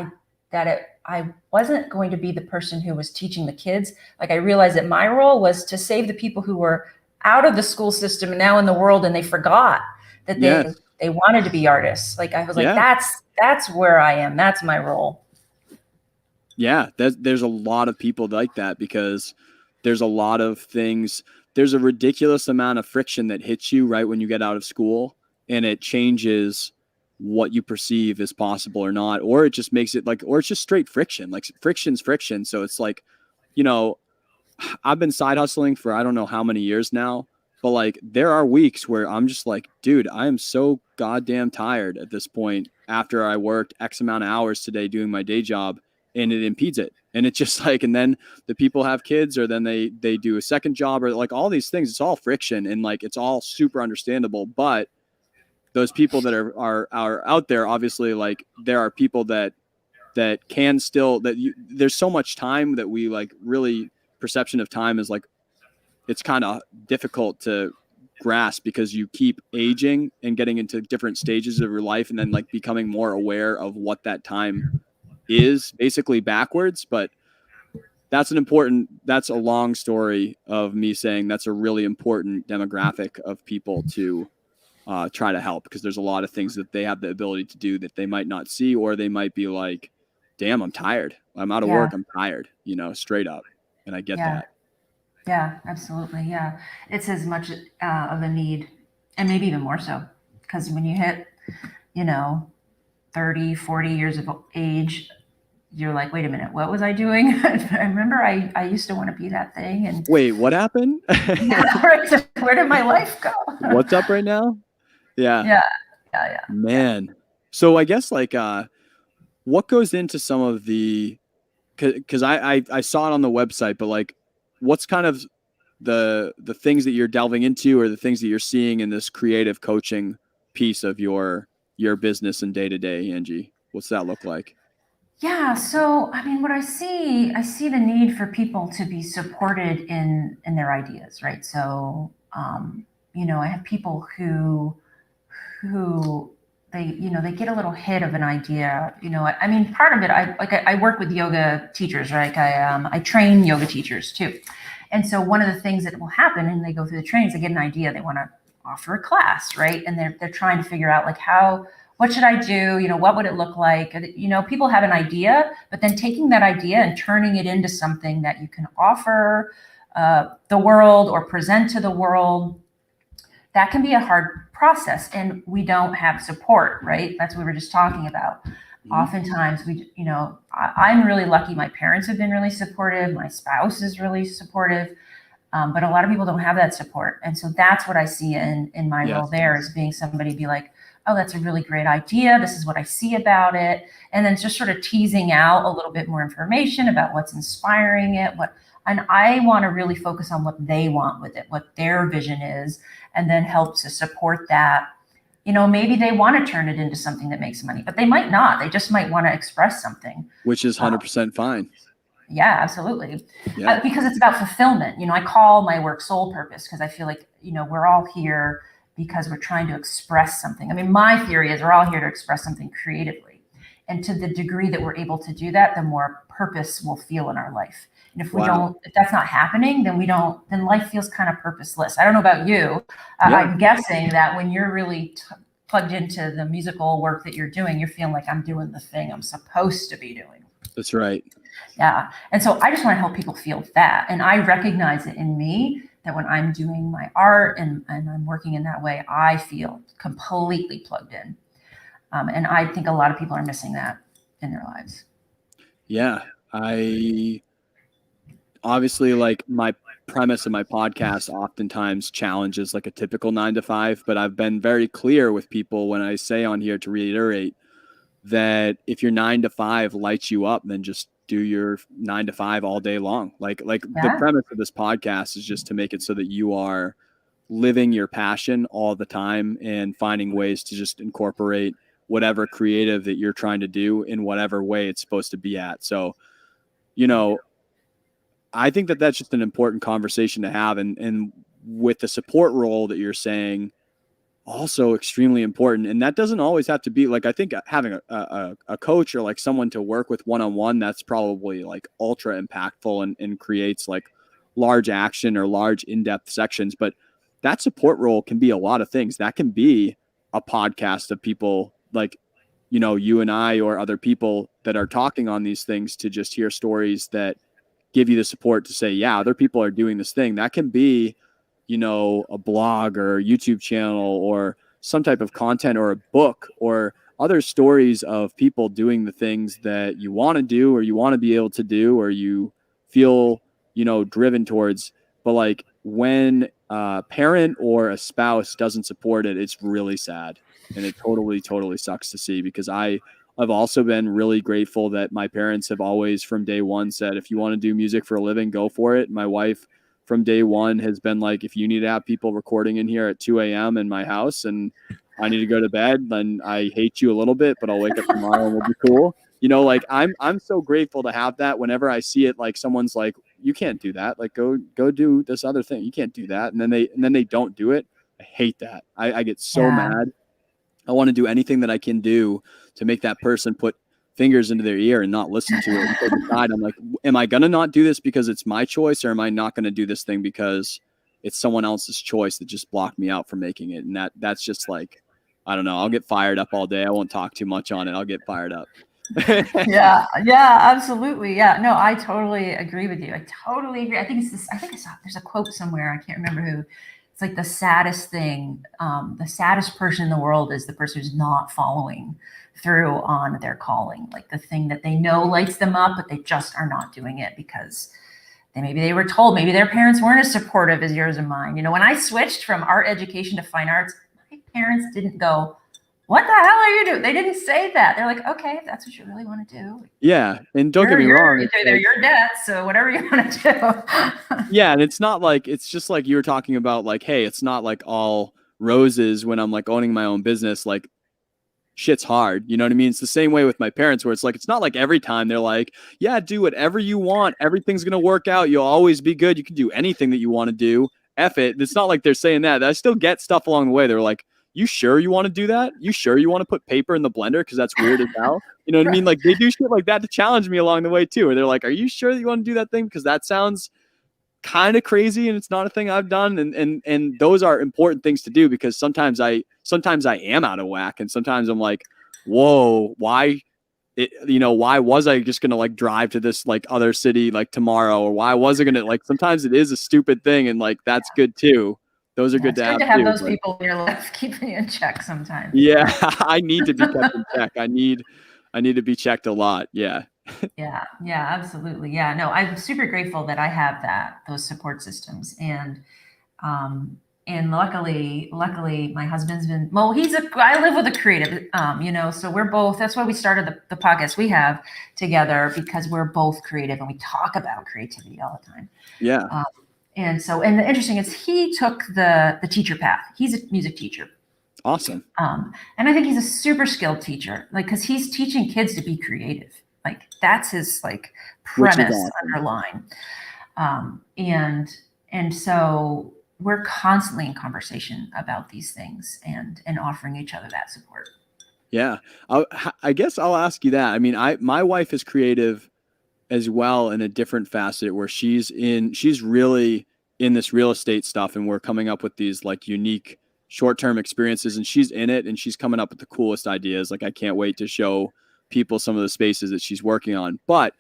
I wasn't going to be the person who was teaching the kids. Like I realized that my role was to save the people who were out of the school system and now in the world, and they forgot that they wanted to be artists. Like I was like, that's that's where I am. That's my role. Yeah, there's a lot of people like that because there's a lot of things. There's a ridiculous amount of friction that hits you right when you get out of school, and it changes what you perceive as possible or not, or it just makes it like, or it's just straight friction. Like friction's friction. So it's like, you know, I've been side hustling for I don't know how many years now, but like there are weeks where I'm just like, dude, I am so goddamn tired at this point after I worked X amount of hours today doing my day job, and it impedes it. And it's just like, and then the people have kids, or then they do a second job, or like all these things. It's all friction, and like it's all super understandable. But those people that are out there, obviously, like there are people that can still there's so much time that we like really perception of time is like it's kind of difficult to grasp because you keep aging and getting into different stages of your life and then like becoming more aware of what that time is basically backwards. But that's a long story of me saying that's a really important demographic of people to try to help, because there's a lot of things that they have the ability to do that they might not see, or they might be like, damn, I'm tired. I'm out of work. I'm tired, straight up. And I get that. Yeah, absolutely. Yeah. It's as much of a need, and maybe even more so, because when you hit, 30, 40 years of age, you're like, wait a minute, what was I doing? I remember I used to want to be that thing. And wait, what happened? Right, so where did my life go? What's up right now? Yeah. Man. So I guess like, what goes into some of the, cause I saw it on the website, but like, what's kind of the things that you're delving into, or the things that you're seeing in this creative coaching piece of your business and day to day, Angie? What's that look like? Yeah. So, I mean, what I see the need for people to be supported in their ideas, right? So, I have people who they get a little hit of an idea. I mean, part of it, I work with yoga teachers, right? I train yoga teachers too. And so one of the things that will happen, and they go through the trainings, they get an idea, they want to offer a class, right? And they're trying to figure out like what should I do? What would it look like? People have an idea, but then taking that idea and turning it into something that you can offer the world or present to the world, that can be a hard process. And we don't have support, right? That's what we were just talking about. Mm-hmm. Oftentimes I'm really lucky. My parents have been really supportive. My spouse is really supportive. But a lot of people don't have that support. And so that's what I see in my role there, is being somebody be like, oh, that's a really great idea. This is what I see about it. And then just sort of teasing out a little bit more information about what's inspiring it, and I want to really focus on what they want with it, what their vision is, and then help to support that. Maybe they want to turn it into something that makes money, but they might not. They just might want to express something. Which is 100% fine. Yeah, absolutely. Yeah. Because it's about fulfillment. I call my work soul purpose, because I feel like, we're all here because we're trying to express something. I mean, my theory is we're all here to express something creatively. And to the degree that we're able to do that, the more purpose we'll feel in our life. And if if that's not happening, then life feels kind of purposeless. I don't know about you. I'm guessing that when you're really plugged into the musical work that you're doing, you're feeling like I'm doing the thing I'm supposed to be doing. That's right. Yeah. And so I just want to help people feel that. And I recognize it in me that when I'm doing my art and I'm working in that way, I feel completely plugged in. And I think a lot of people are missing that in their lives. Yeah. Obviously, like, my premise of my podcast oftentimes challenges like a typical 9-to-5, but I've been very clear with people when I say on here, to reiterate, that if your 9-to-5 lights you up, then just do your 9-to-5 all day long. The premise of this podcast is just to make it so that you are living your passion all the time and finding ways to just incorporate whatever creative that you're trying to do in whatever way it's supposed to be at. So, I think that that's just an important conversation to have. And with the support role that you're saying, also extremely important. And that doesn't always have to be like, I think having a coach or like someone to work with one-on-one, that's probably like ultra impactful and creates like large action or large in-depth sections. But that support role can be a lot of things. That can be a podcast of people like, you know, you and I or other people that are talking on these things to just hear stories that give you the support to say, yeah, other people are doing this thing. That can be, you know, a blog or a YouTube channel or some type of content or a book or other stories of people doing the things that you want to do or you want to be able to do or you feel, you know, driven towards. But like when a parent or a spouse doesn't support it, it's really sad. And it totally sucks to see, because I've also been really grateful that my parents have always from day one said, if you want to do music for a living, go for it. My wife from day one has been like, if you need to have people recording in here at 2 a.m. in my house and I need to go to bed, then I hate you a little bit, but I'll wake up tomorrow and we'll be cool. You know, like I'm so grateful to have that. Whenever I see it, like someone's like, you can't do that. Like go do this other thing. You can't do that. And then they don't do it. I hate that. I get so mad. I want to do anything that I can do to make that person put fingers into their ear and not listen to it. Until decide, I'm like, am I going to not do this because it's my choice, or am I not going to do this thing because it's someone else's choice that just blocked me out from making it? And that's just like, I don't know. I'll get fired up all day. I won't talk too much on it. I'll get fired up. Yeah, absolutely. Yeah, no, I totally agree with you. I totally agree. I think there's a quote somewhere. I can't remember who. It's like the saddest thing, the saddest person in the world is the person who's not following through on their calling, like the thing that they know lights them up, but they just are not doing it because maybe they were told, maybe their parents weren't as supportive as yours and mine. You know, when I switched from art education to fine arts, my parents didn't go, what the hell are you doing? They didn't say that. They're like, okay, if that's what you really want to do. Yeah. And don't get me wrong. They're your dad, so whatever you want to do. Yeah. And it's not like, it's just like you were talking about, like, hey, it's not like all roses when I'm like owning my own business. Like shit's hard. You know what I mean? It's the same way with my parents, where it's like, it's not like every time they're like, yeah, do whatever you want. Everything's going to work out. You'll always be good. You can do anything that you want to do. F it. It's not like they're saying that. I still get stuff along the way. They're like, you sure you want to do that? You sure you want to put paper in the blender? Because that's weird as hell. You know what I mean? Like they do shit like that to challenge me along the way too. Or they're like, are you sure that you want to do that thing? Because that sounds kind of crazy and it's not a thing I've done. And those are important things to do, because sometimes I am out of whack. And sometimes I'm like, whoa, why was I just going to like drive to this like other city like tomorrow? Or why was I going to, like, sometimes it is a stupid thing. And like, that's good too. Those are good to have. It's good to have those people in your life keeping you in check sometimes. Yeah, I need to be kept in check. I need to be checked a lot. Yeah. Yeah, absolutely. Yeah, no, I'm super grateful that I have those support systems, and luckily my husband's been, well, I live with a creative, so we're both, that's why we started the podcast we have together, because we're both creative and we talk about creativity all the time. Yeah. And the interesting is he took the teacher path. He's a music teacher. Awesome. And I think he's a super skilled teacher, like, because he's teaching kids to be creative. Like that's his like premise underlying. And so we're constantly in conversation about these things and offering each other that support. Yeah. I guess I'll ask you that. I mean, my wife is creative as well in a different facet, where she's really in this real estate stuff, and we're coming up with these like unique short-term experiences, and she's in it and she's coming up with the coolest ideas. Like I can't wait to show people some of the spaces that she's working on. But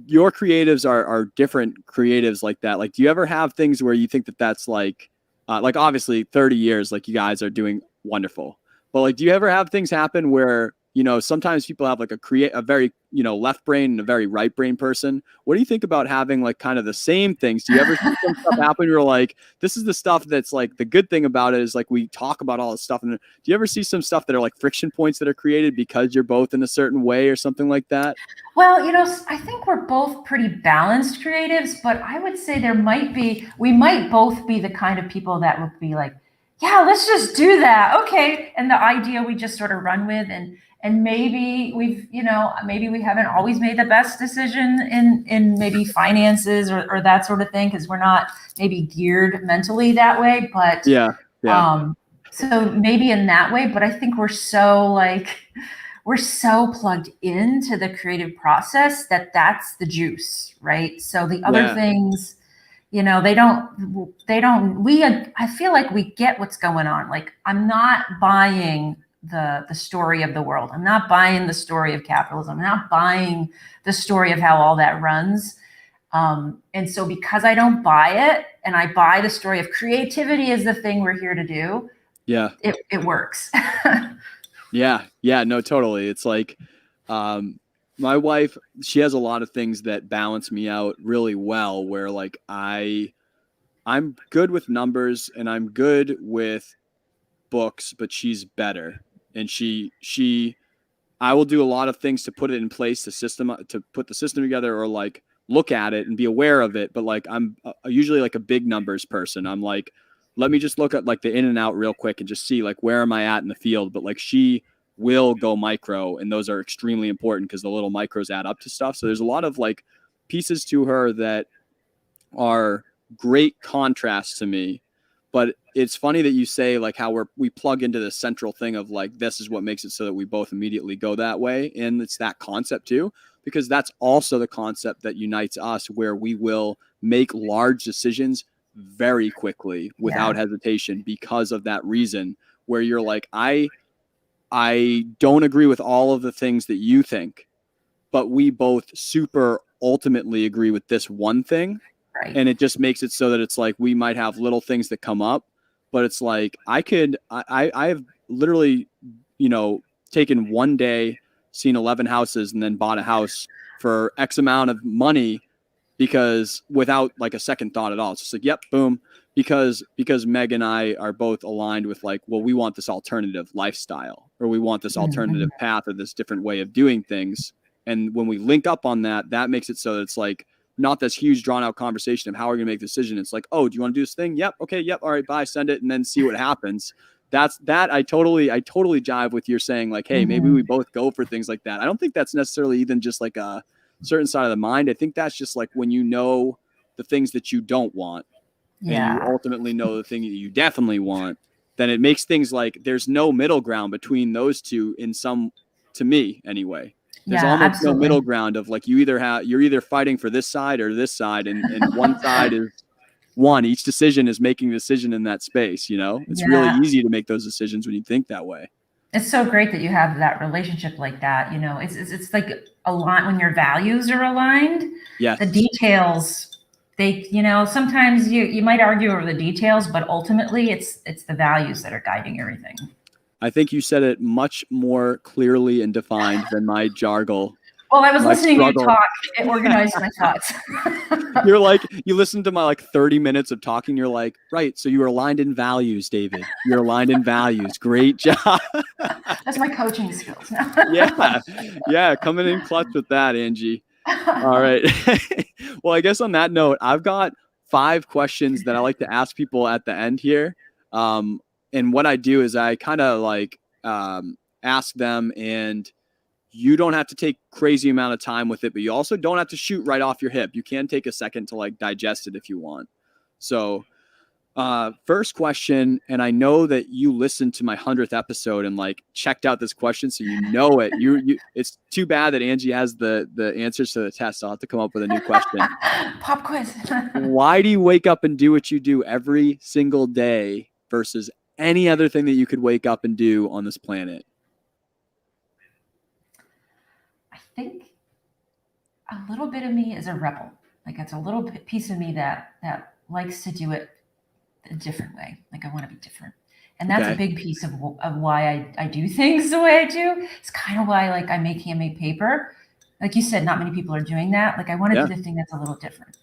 your creatives are different creatives like that. Like, do you ever have things where you think that that's like obviously 30 years, like you guys are doing wonderful, but like, do you ever have things happen where, sometimes people have like a very, left brain and a very right brain person? What do you think about having like kind of the same things? Do you ever see some stuff happen? You're like, this is the stuff that's like, the good thing about it is like, we talk about all this stuff. And do you ever see some stuff that are like friction points that are created because you're both in a certain way or something like that? Well, I think we're both pretty balanced creatives, but I would say we might both be the kind of people that would be like, yeah, let's just do that. Okay. And the idea we just sort of run with, and maybe maybe we haven't always made the best decision in maybe finances or that sort of thing, because we're not maybe geared mentally that way. But yeah. So maybe in that way, but I think we're so plugged into the creative process that's the juice, right? So the other things, I feel like we get what's going on. Like I'm not buying the story of the world. I'm not buying the story of capitalism. I'm not buying the story of how all that runs. And so because I don't buy it, and I buy the story of creativity is the thing we're here to do, it works. Yeah, no, totally. It's like, my wife, she has a lot of things that balance me out really well, where like I'm good with numbers and I'm good with books, but she's better. And I will do a lot of things to put it in place, to put the system together, or like look at it and be aware of it. But like, I'm usually like a big numbers person. I'm like, let me just look at like the in and out real quick and just see like, where am I at in the field? But like, she will go micro, and those are extremely important because the little micros add up to stuff. So there's a lot of like pieces to her that are great contrasts to me. But it's funny that you say like how we plug into the central thing of like, this is what makes it so that we both immediately go that way. And it's that concept too, because that's also the concept that unites us, where we will make large decisions very quickly without hesitation because of that reason, where you're like, I don't agree with all of the things that you think, but we both super ultimately agree with this one thing. Right. And it just makes it so that it's like, we might have little things that come up, but it's like, I have literally, taken one day, seen 11 houses, and then bought a house for X amount of money, because without like a second thought at all. It's just like, yep, boom. Because Meg and I are both aligned with like, well, we want this alternative lifestyle, or we want this alternative path, or this different way of doing things. And when we link up on that, that makes it so that it's like not this huge drawn out conversation of how we're going to make a decision. It's like, oh, do you want to do this thing? Yep. Okay. Yep. All right. Bye. Send it. And then see what happens. I totally jive with your saying like, hey, maybe we both go for things like that. I don't think that's necessarily even just like a certain side of the mind. I think that's just like when you know the things that you don't want, and you ultimately know the thing that you definitely want, then it makes things like there's no middle ground between those two to me anyway. There's almost absolutely no middle ground of like, you're either fighting for this side or this side, and one side is one. Each decision is making a decision in that space. It's really easy to make those decisions when you think that way. It's so great that you have that relationship like that. It's like a lot when your values are aligned. Yes. The details, sometimes you might argue over the details, but ultimately it's the values that are guiding everything. I think you said it much more clearly and defined than my jargon. Well, I was listening to you talk. It organized my thoughts. You're like, you listened to my like 30 minutes of talking. You're like, right. So you were aligned in values, David. You're aligned in values. Great job. That's my coaching skills. Yeah. Coming in clutch with that, Angie. All right. Well, I guess on that note, I've got 5 questions that I like to ask people at the end here. And what I do is I kind of like ask them, and you don't have to take crazy amount of time with it, but you also don't have to shoot right off your hip. You can take a second to like digest it if you want. So first question, and I know that you listened to my 100th episode and like checked out this question, so you know it. It's too bad that Angie has the answers to the test. I'll have to come up with a new question. Pop quiz. Why do you wake up and do what you do every single day versus any other thing that you could wake up and do on this planet? I think a little bit of me is a rebel. Like it's a little piece of me that likes to do it a different way. Like I want to be different. And that's a big piece of why I do things the way I do. It's kind of why like I make handmade paper. Like you said, not many people are doing that. Like I want to do the thing that's a little different.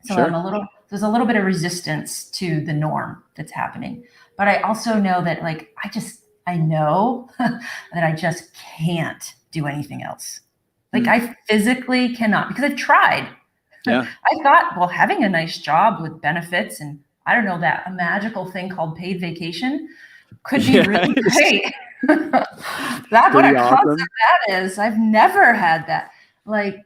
So there's a little bit of resistance to the norm that's happening. But I also know that like, I know that I just can't do anything else. Like I physically cannot, because I've tried. Yeah. I thought, well, having a nice job with benefits and I don't know, that a magical thing called paid vacation could be really great. That's what a concept that is. I've never had that. Like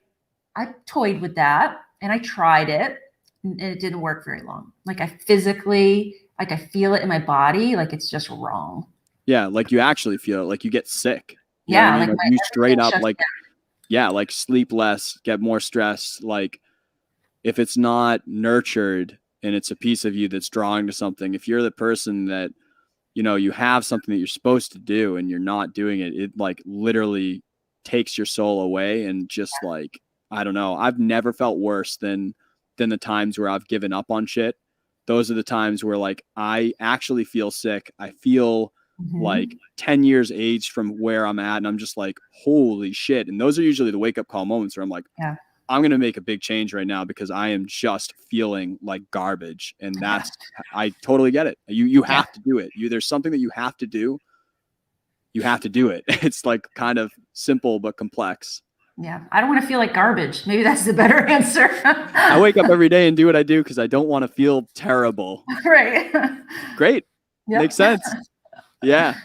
I toyed with that and I tried it and it didn't work very long. Like I physically, like I feel it in my body. Like it's just wrong. Yeah. Like you actually feel it. Like you get sick. You know what I mean? Like you straight up like, like sleep less, get more stressed. Like if it's not nurtured and it's a piece of you that's drawing to something, if you're the person that you have something that you're supposed to do and you're not doing it, it like literally takes your soul away. And just like, I don't know, I've never felt worse than the times where I've given up on shit. Those are the times where like I actually feel sick. I feel like 10 years aged from where I'm at. And I'm just like, holy shit. And those are usually the wake up call moments where I'm like, I'm going to make a big change right now because I am just feeling like garbage. And that's, I totally get it. You have to do it. There's something that you have to do. You have to do it. It's like kind of simple, but complex. Yeah. I don't want to feel like garbage. Maybe that's the better answer. I wake up every day and do what I do because I don't want to feel terrible. Right. Great. Yep. Makes sense. Yeah.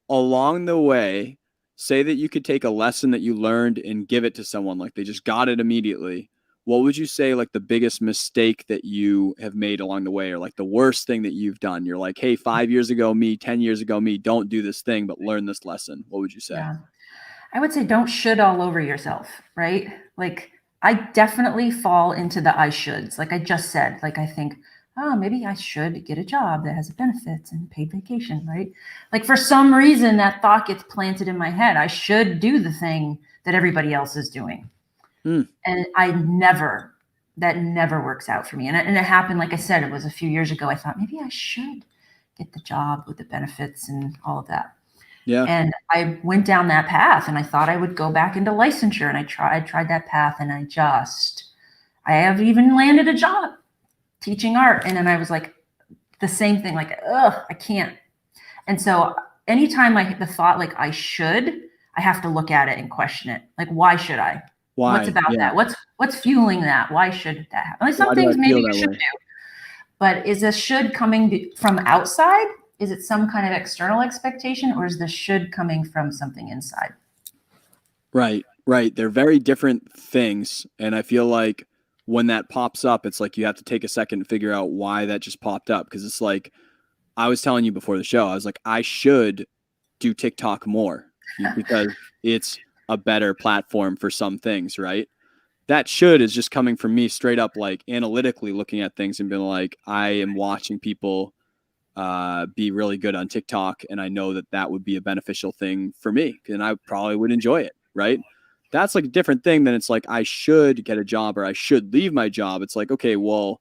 Along the way, say that you could take a lesson that you learned and give it to someone, like they just got it immediately. What would you say like the biggest mistake that you have made along the way, or like the worst thing that you've done? You're like, hey, 5 years ago me, 10 years ago me, don't do this thing, but learn this lesson. What would you say? Yeah. I would say don't should all over yourself, right? Like I definitely fall into the I shoulds. Like I just said, like I think, oh, maybe I should get a job that has benefits and paid vacation, right? Like for some reason that thought gets planted in my head. I should do the thing that everybody else is doing. And that never works out for me. And it happened, like I said, it was a few years ago. I thought maybe I should get the job with the benefits and all of that. Yeah. And I went down that path and I thought I would go back into licensure, and I tried that path, and I have even landed a job teaching art. And then I was like, the same thing, like, I can't. And so anytime I hit the thought, like I have to look at it and question it. Like, why should I? Why? What's about that? What's fueling that? Why should that happen? Like some things maybe you should do, but is a should coming from outside? Is it some kind of external expectation, or is the should coming from something inside? Right. They're very different things. And I feel like when that pops up, it's like you have to take a second to figure out why that just popped up. Because it's like, I was telling you before the show, I was like, I should do TikTok more because it's a better platform for some things, right? That should is just coming from me straight up, like analytically looking at things and being like, I am watching people be really good on TikTok, and I know that would be a beneficial thing for me, and I probably would enjoy it, right? That's like a different thing than it's like I should get a job or I should leave my job. It's like, okay, well,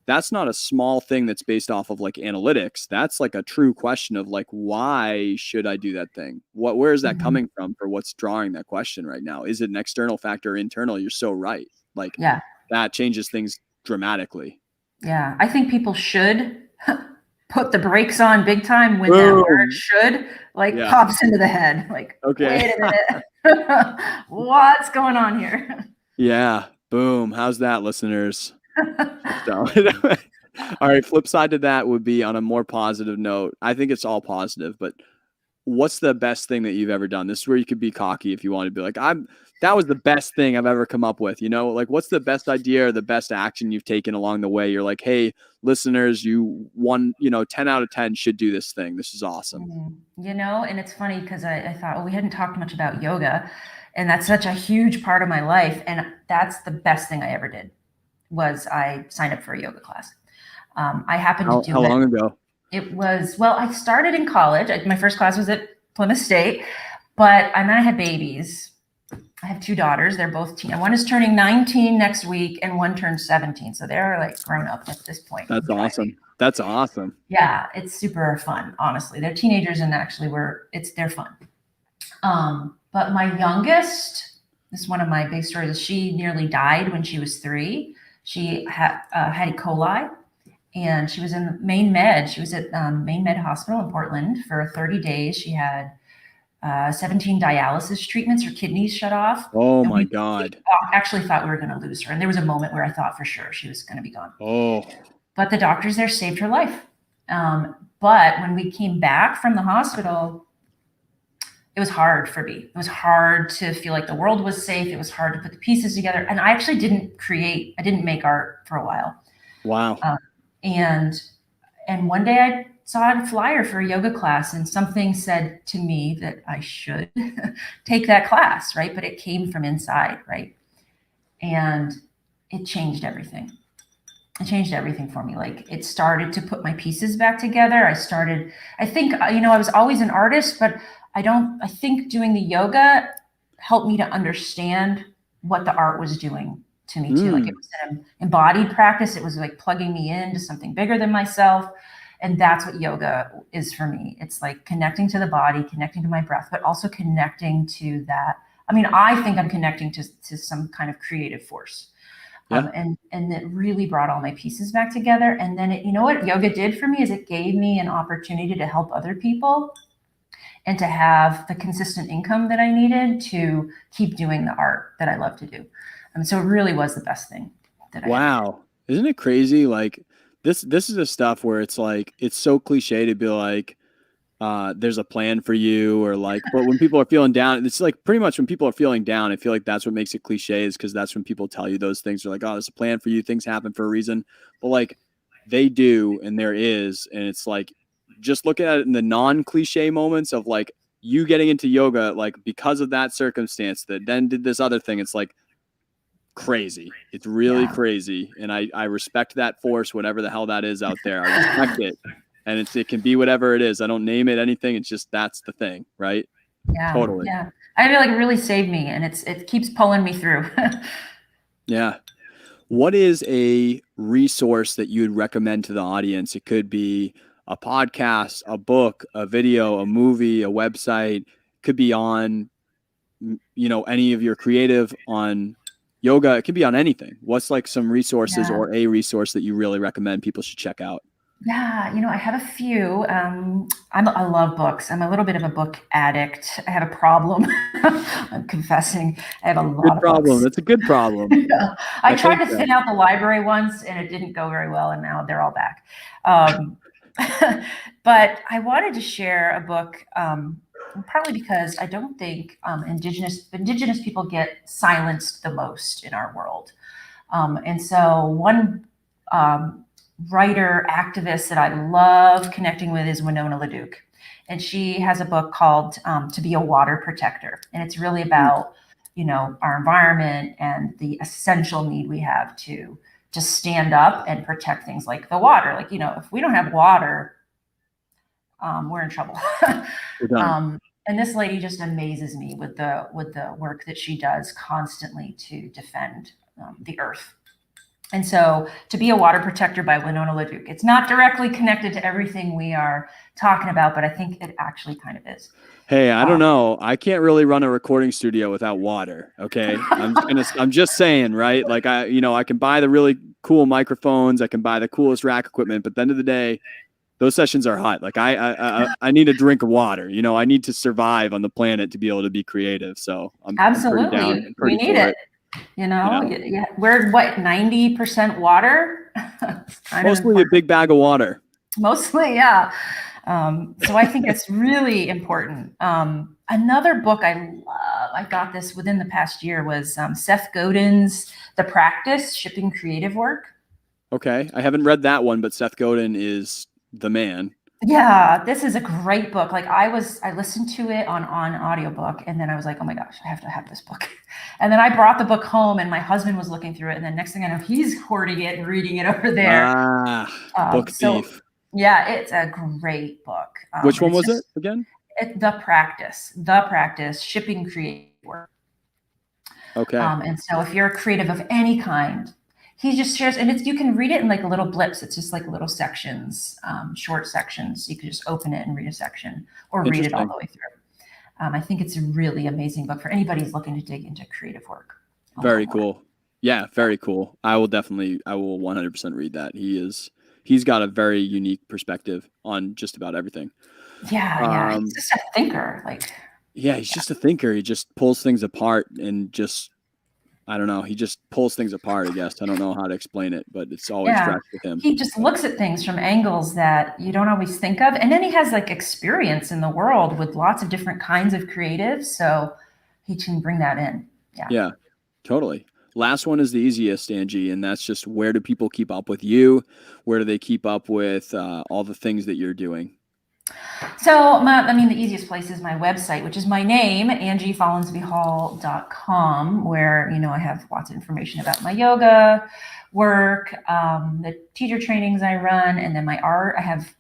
that's not a small thing that's based off of like analytics. That's like a true question of like, why should I do that thing? Where is that coming from, for what's drawing that question right now? Is it an external factor or internal? You're so right. Like that changes things dramatically. Yeah. I think people should put the brakes on big time when that word should pops into the head. Like, okay, wait a minute. What's going on here? Yeah. Boom. How's that, listeners? All right. Flip side to that would be, on a more positive note, I think it's all positive, but what's the best thing that you've ever done? This is where you could be cocky if you want to be like, that was the best thing I've ever come up with, like what's the best idea or the best action you've taken along the way? You're like, hey, listeners, you won, 10 out of 10 should do this thing. This is awesome. And it's funny because I thought, well, we hadn't talked much about yoga, and that's such a huge part of my life. And that's the best thing I ever did, was I signed up for a yoga class. I happened to do How long ago? It was, I started in college. My first class was at Plymouth State, but I had babies. I have two daughters. They're both teen. One is turning 19 next week, and one turns 17. So they're like grown up at this point. That's awesome. That's awesome. Yeah, it's super fun. Honestly, they're teenagers, and actually they're fun. But my youngest, this is one of my big stories. She nearly died when she was 3. She had E. coli. And she was in Maine Med. She was at Maine Med Hospital in Portland for 30 days. She had 17 dialysis treatments. Her kidneys shut off. Oh, my God. We actually thought we were going to lose her. And there was a moment where I thought for sure she was going to be gone. Oh. But the doctors there saved her life. But when we came back from the hospital, it was hard for me. It was hard to feel like the world was safe. It was hard to put the pieces together. And I actually didn't make art for a while. Wow. And one day I saw a flyer for a yoga class, and something said to me that I should take that class, right? But it came from inside, right? And it changed everything. it changed everything for me. Like it started to put my pieces back together. I think, I was always an artist, but I think doing the yoga helped me to understand what the art was doing to me too. Like it was an embodied practice. It was like plugging me into something bigger than myself. And that's what yoga is for me. It's like connecting to the body, connecting to my breath, but also connecting to that. I mean, I think I'm connecting to some kind of creative force. Yeah. And it really brought all my pieces back together. And then you know what yoga did for me is it gave me an opportunity to help other people and to have the consistent income that I needed to keep doing the art that I love to do. And so it really was the best thing that I ever did. Wow. Isn't it crazy? Like this is the stuff where it's like, it's so cliche to be like, there's a plan for you, or like, but when people are feeling down, it's like pretty much when people are feeling down, I feel like that's what makes it cliche, is because that's when people tell you those things. They're like, oh, there's a plan for you. Things happen for a reason. But like they do, and there is. And it's like, just look at it in the non-cliche moments of like you getting into yoga, like because of that circumstance that then did this other thing. It's like crazy. It's really crazy. And I respect that force, whatever the hell that is out there. I respect it. And it can be whatever it is. I don't name it anything. It's just, that's the thing, right? Yeah. Totally. Yeah. I feel like it really saved me, and it keeps pulling me through. Yeah. What is a resource that you would recommend to the audience? It could be a podcast, a book, a video, a movie, a website. It could be on, any of your creative, on yoga. It could be on anything. What's like some resources or a resource that you really recommend people should check out? Yeah, I have a few. I love books. I'm a little bit of a book addict. I have a problem. I'm confessing. I have a lot of books. That's a good problem. Yeah. I tried to thin out the library once, and it didn't go very well, and now they're all back. But I wanted to share a book, partly because I don't think indigenous people get silenced the most in our world. And so one writer, activist that I love connecting with is Winona LaDuke. And she has a book called To Be a Water Protector. And it's really about, our environment and the essential need we have to stand up and protect things like the water. Like, if we don't have water, we're in trouble. And this lady just amazes me with the work that she does constantly to defend the earth. And so To Be a Water Protector by Winona LaDuke. It's not directly connected to everything we are talking about, but I think it actually kind of is. Hey, I don't know. I can't really run a recording studio without water. Okay. I'm just saying, right? Like I can buy the really cool microphones. I can buy the coolest rack equipment, but at the end of the day, those sessions are hot. Like I need a drink of water. I need to survive on the planet to be able to be creative. So Absolutely. I'm pretty down. We need it. Yeah. We're 90% water. Mostly a big bag of water. Mostly, yeah. So I think it's really important. Another book I love, I got this within the past year, was Seth Godin's The Practice, Shipping Creative Work. Okay. I haven't read that one, but Seth Godin is the man. Yeah, this is a great book. Like I listened to it on audiobook, and then I was like, oh my gosh, I have to have this book. And then I brought the book home, and my husband was looking through it. And then next thing I know, he's hoarding it and reading it over there. Book thief. Yeah, it's a great book. Which one was it again? The Practice, Shipping Creative Work. Okay. And so if you're a creative of any kind, he just shares, and you can read it in like little blips. It's just like little sections, short sections. You can just open it and read a section, or read it all the way through. I think it's a really amazing book for anybody who's looking to dig into creative work. Very cool. Yeah, very cool. I will 100% read that. He's got a very unique perspective on just about everything. Yeah. He's just a thinker. He's just a thinker. He just pulls things apart and I don't know. He just pulls things apart, I guess. I don't know how to explain it, but it's always fresh with him. He just looks at things from angles that you don't always think of. And then he has experience in the world with lots of different kinds of creatives. So he can bring that in. Yeah, totally. Last one is the easiest, Angie, and that's just, where do people keep up with you? Where do they keep up with all the things that you're doing? So the easiest place is my website, which is my name, angiefollensbeehall.com, where, I have lots of information about my yoga work, the teacher trainings I run, and then my art. I have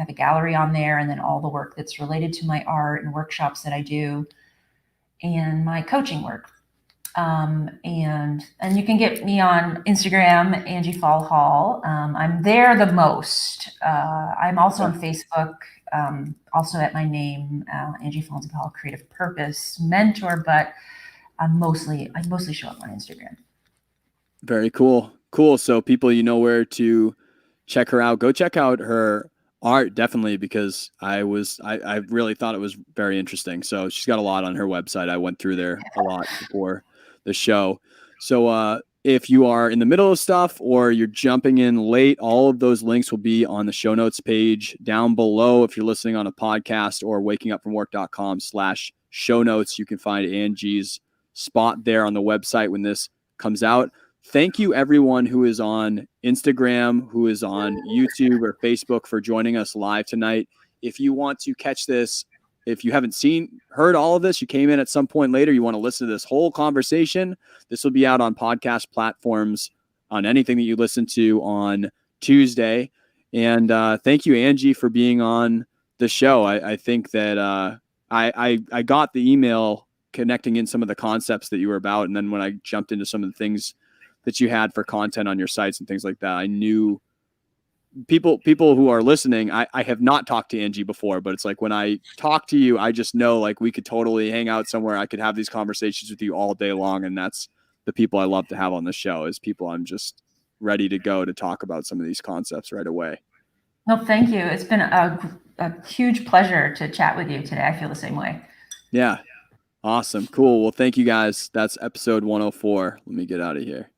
a gallery on there, and then all the work that's related to my art and workshops that I do, and my coaching work. And you can get me on Instagram, Angie Fall Hall. I'm there the most. I'm also on Facebook, also at my name, Angie Follensbee Hall, Creative Purpose Mentor, but I mostly show up on Instagram. Very cool. Cool. So people, where to check her out. Go check out her art, definitely, because I really thought it was very interesting. So she's got a lot on her website. I went through there a lot before the show. So if you are in the middle of stuff or you're jumping in late, all of those links will be on the show notes page down below. If you're listening on a podcast or wakingupfromwork.com/show notes, you can find Angie's spot there on the website when this comes out. Thank you, everyone who is on Instagram, who is on YouTube or Facebook, for joining us live tonight. If you want to catch this, if you haven't heard all of this, you came in at some point later, you want to listen to this whole conversation, this will be out on podcast platforms, on anything that you listen to on Tuesday. And thank you, Angie, for being on the show. I think that I got the email connecting in some of the concepts that you were about. And then when I jumped into some of the things that you had for content on your sites and things like that, I knew people who are listening, I have not talked to Angie before, but it's like when I talk to you, I just know like we could totally hang out somewhere. I could have these conversations with you all day long. And that's the people I love to have on the show, is people I'm just ready to go to talk about some of these concepts right away. No, thank you. It's been a huge pleasure to chat with you today. I feel the same way. Yeah. Awesome. Cool. Well, thank you guys. That's episode 104. Let me get out of here.